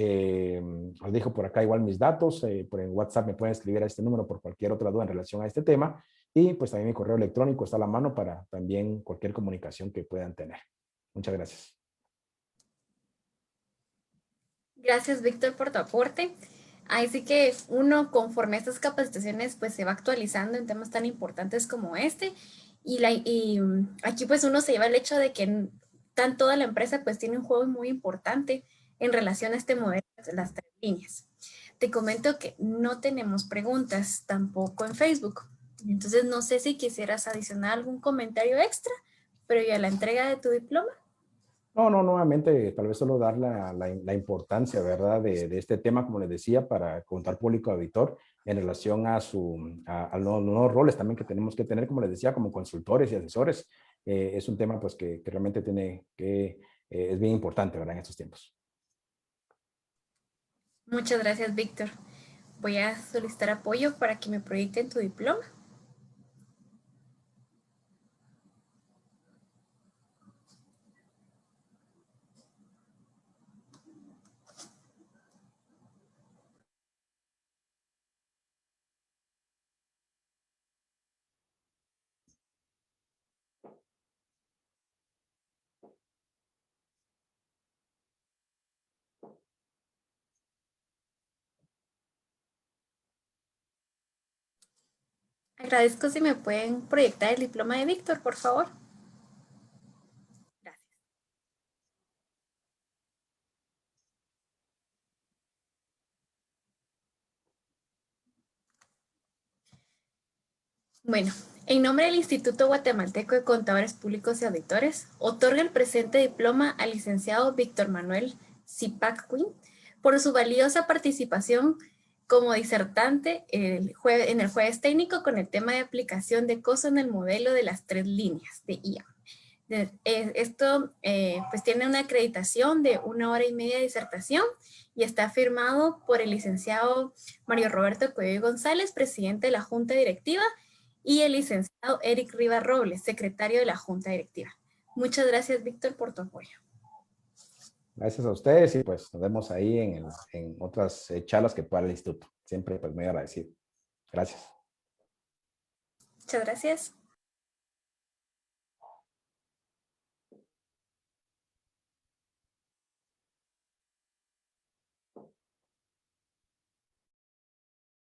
os dejo por acá igual mis datos, por en WhatsApp me pueden escribir a este número por cualquier otra duda en relación a este tema, y pues también mi correo electrónico está a la mano para también cualquier comunicación que puedan tener. Muchas gracias. Gracias, Víctor, por tu aporte. Así que uno, conforme a estas capacitaciones, pues se va actualizando en temas tan importantes como este. Y aquí pues uno se lleva el hecho de que toda la empresa pues tiene un juego muy importante en relación a este modelo de las 3 líneas. Te comento que no tenemos preguntas tampoco en Facebook. Entonces, no sé si quisieras adicionar algún comentario extra, pero ya la entrega de tu diploma. No, no, nuevamente, tal vez solo dar la importancia, ¿verdad?, de este tema, como les decía, para contar público auditor en relación a los nuevos roles también que tenemos que tener, como les decía, como consultores y asesores. Es un tema, pues, que realmente es bien importante, ¿verdad?, en estos tiempos. Muchas gracias, Víctor. Voy a solicitar apoyo para que me proyecten tu diploma. Agradezco si me pueden proyectar el diploma de Víctor, por favor. Gracias. Bueno, en nombre del Instituto Guatemalteco de Contadores Públicos y Auditores, otorga el presente diploma al licenciado Víctor Manuel Zipac Quinn por su valiosa participación como disertante en el jueves técnico con el tema de aplicación de costo en el modelo de las 3 líneas de IA. Esto pues tiene una acreditación de 1 hora y media de disertación y está firmado por el licenciado Mario Roberto Coello González, presidente de la Junta Directiva, y el licenciado Eric Rivas Robles, secretario de la Junta Directiva. Muchas gracias, Víctor, por tu apoyo. Gracias a ustedes y pues nos vemos ahí en otras charlas que pueda el instituto. Siempre pues muy agradecido. Gracias. Muchas gracias.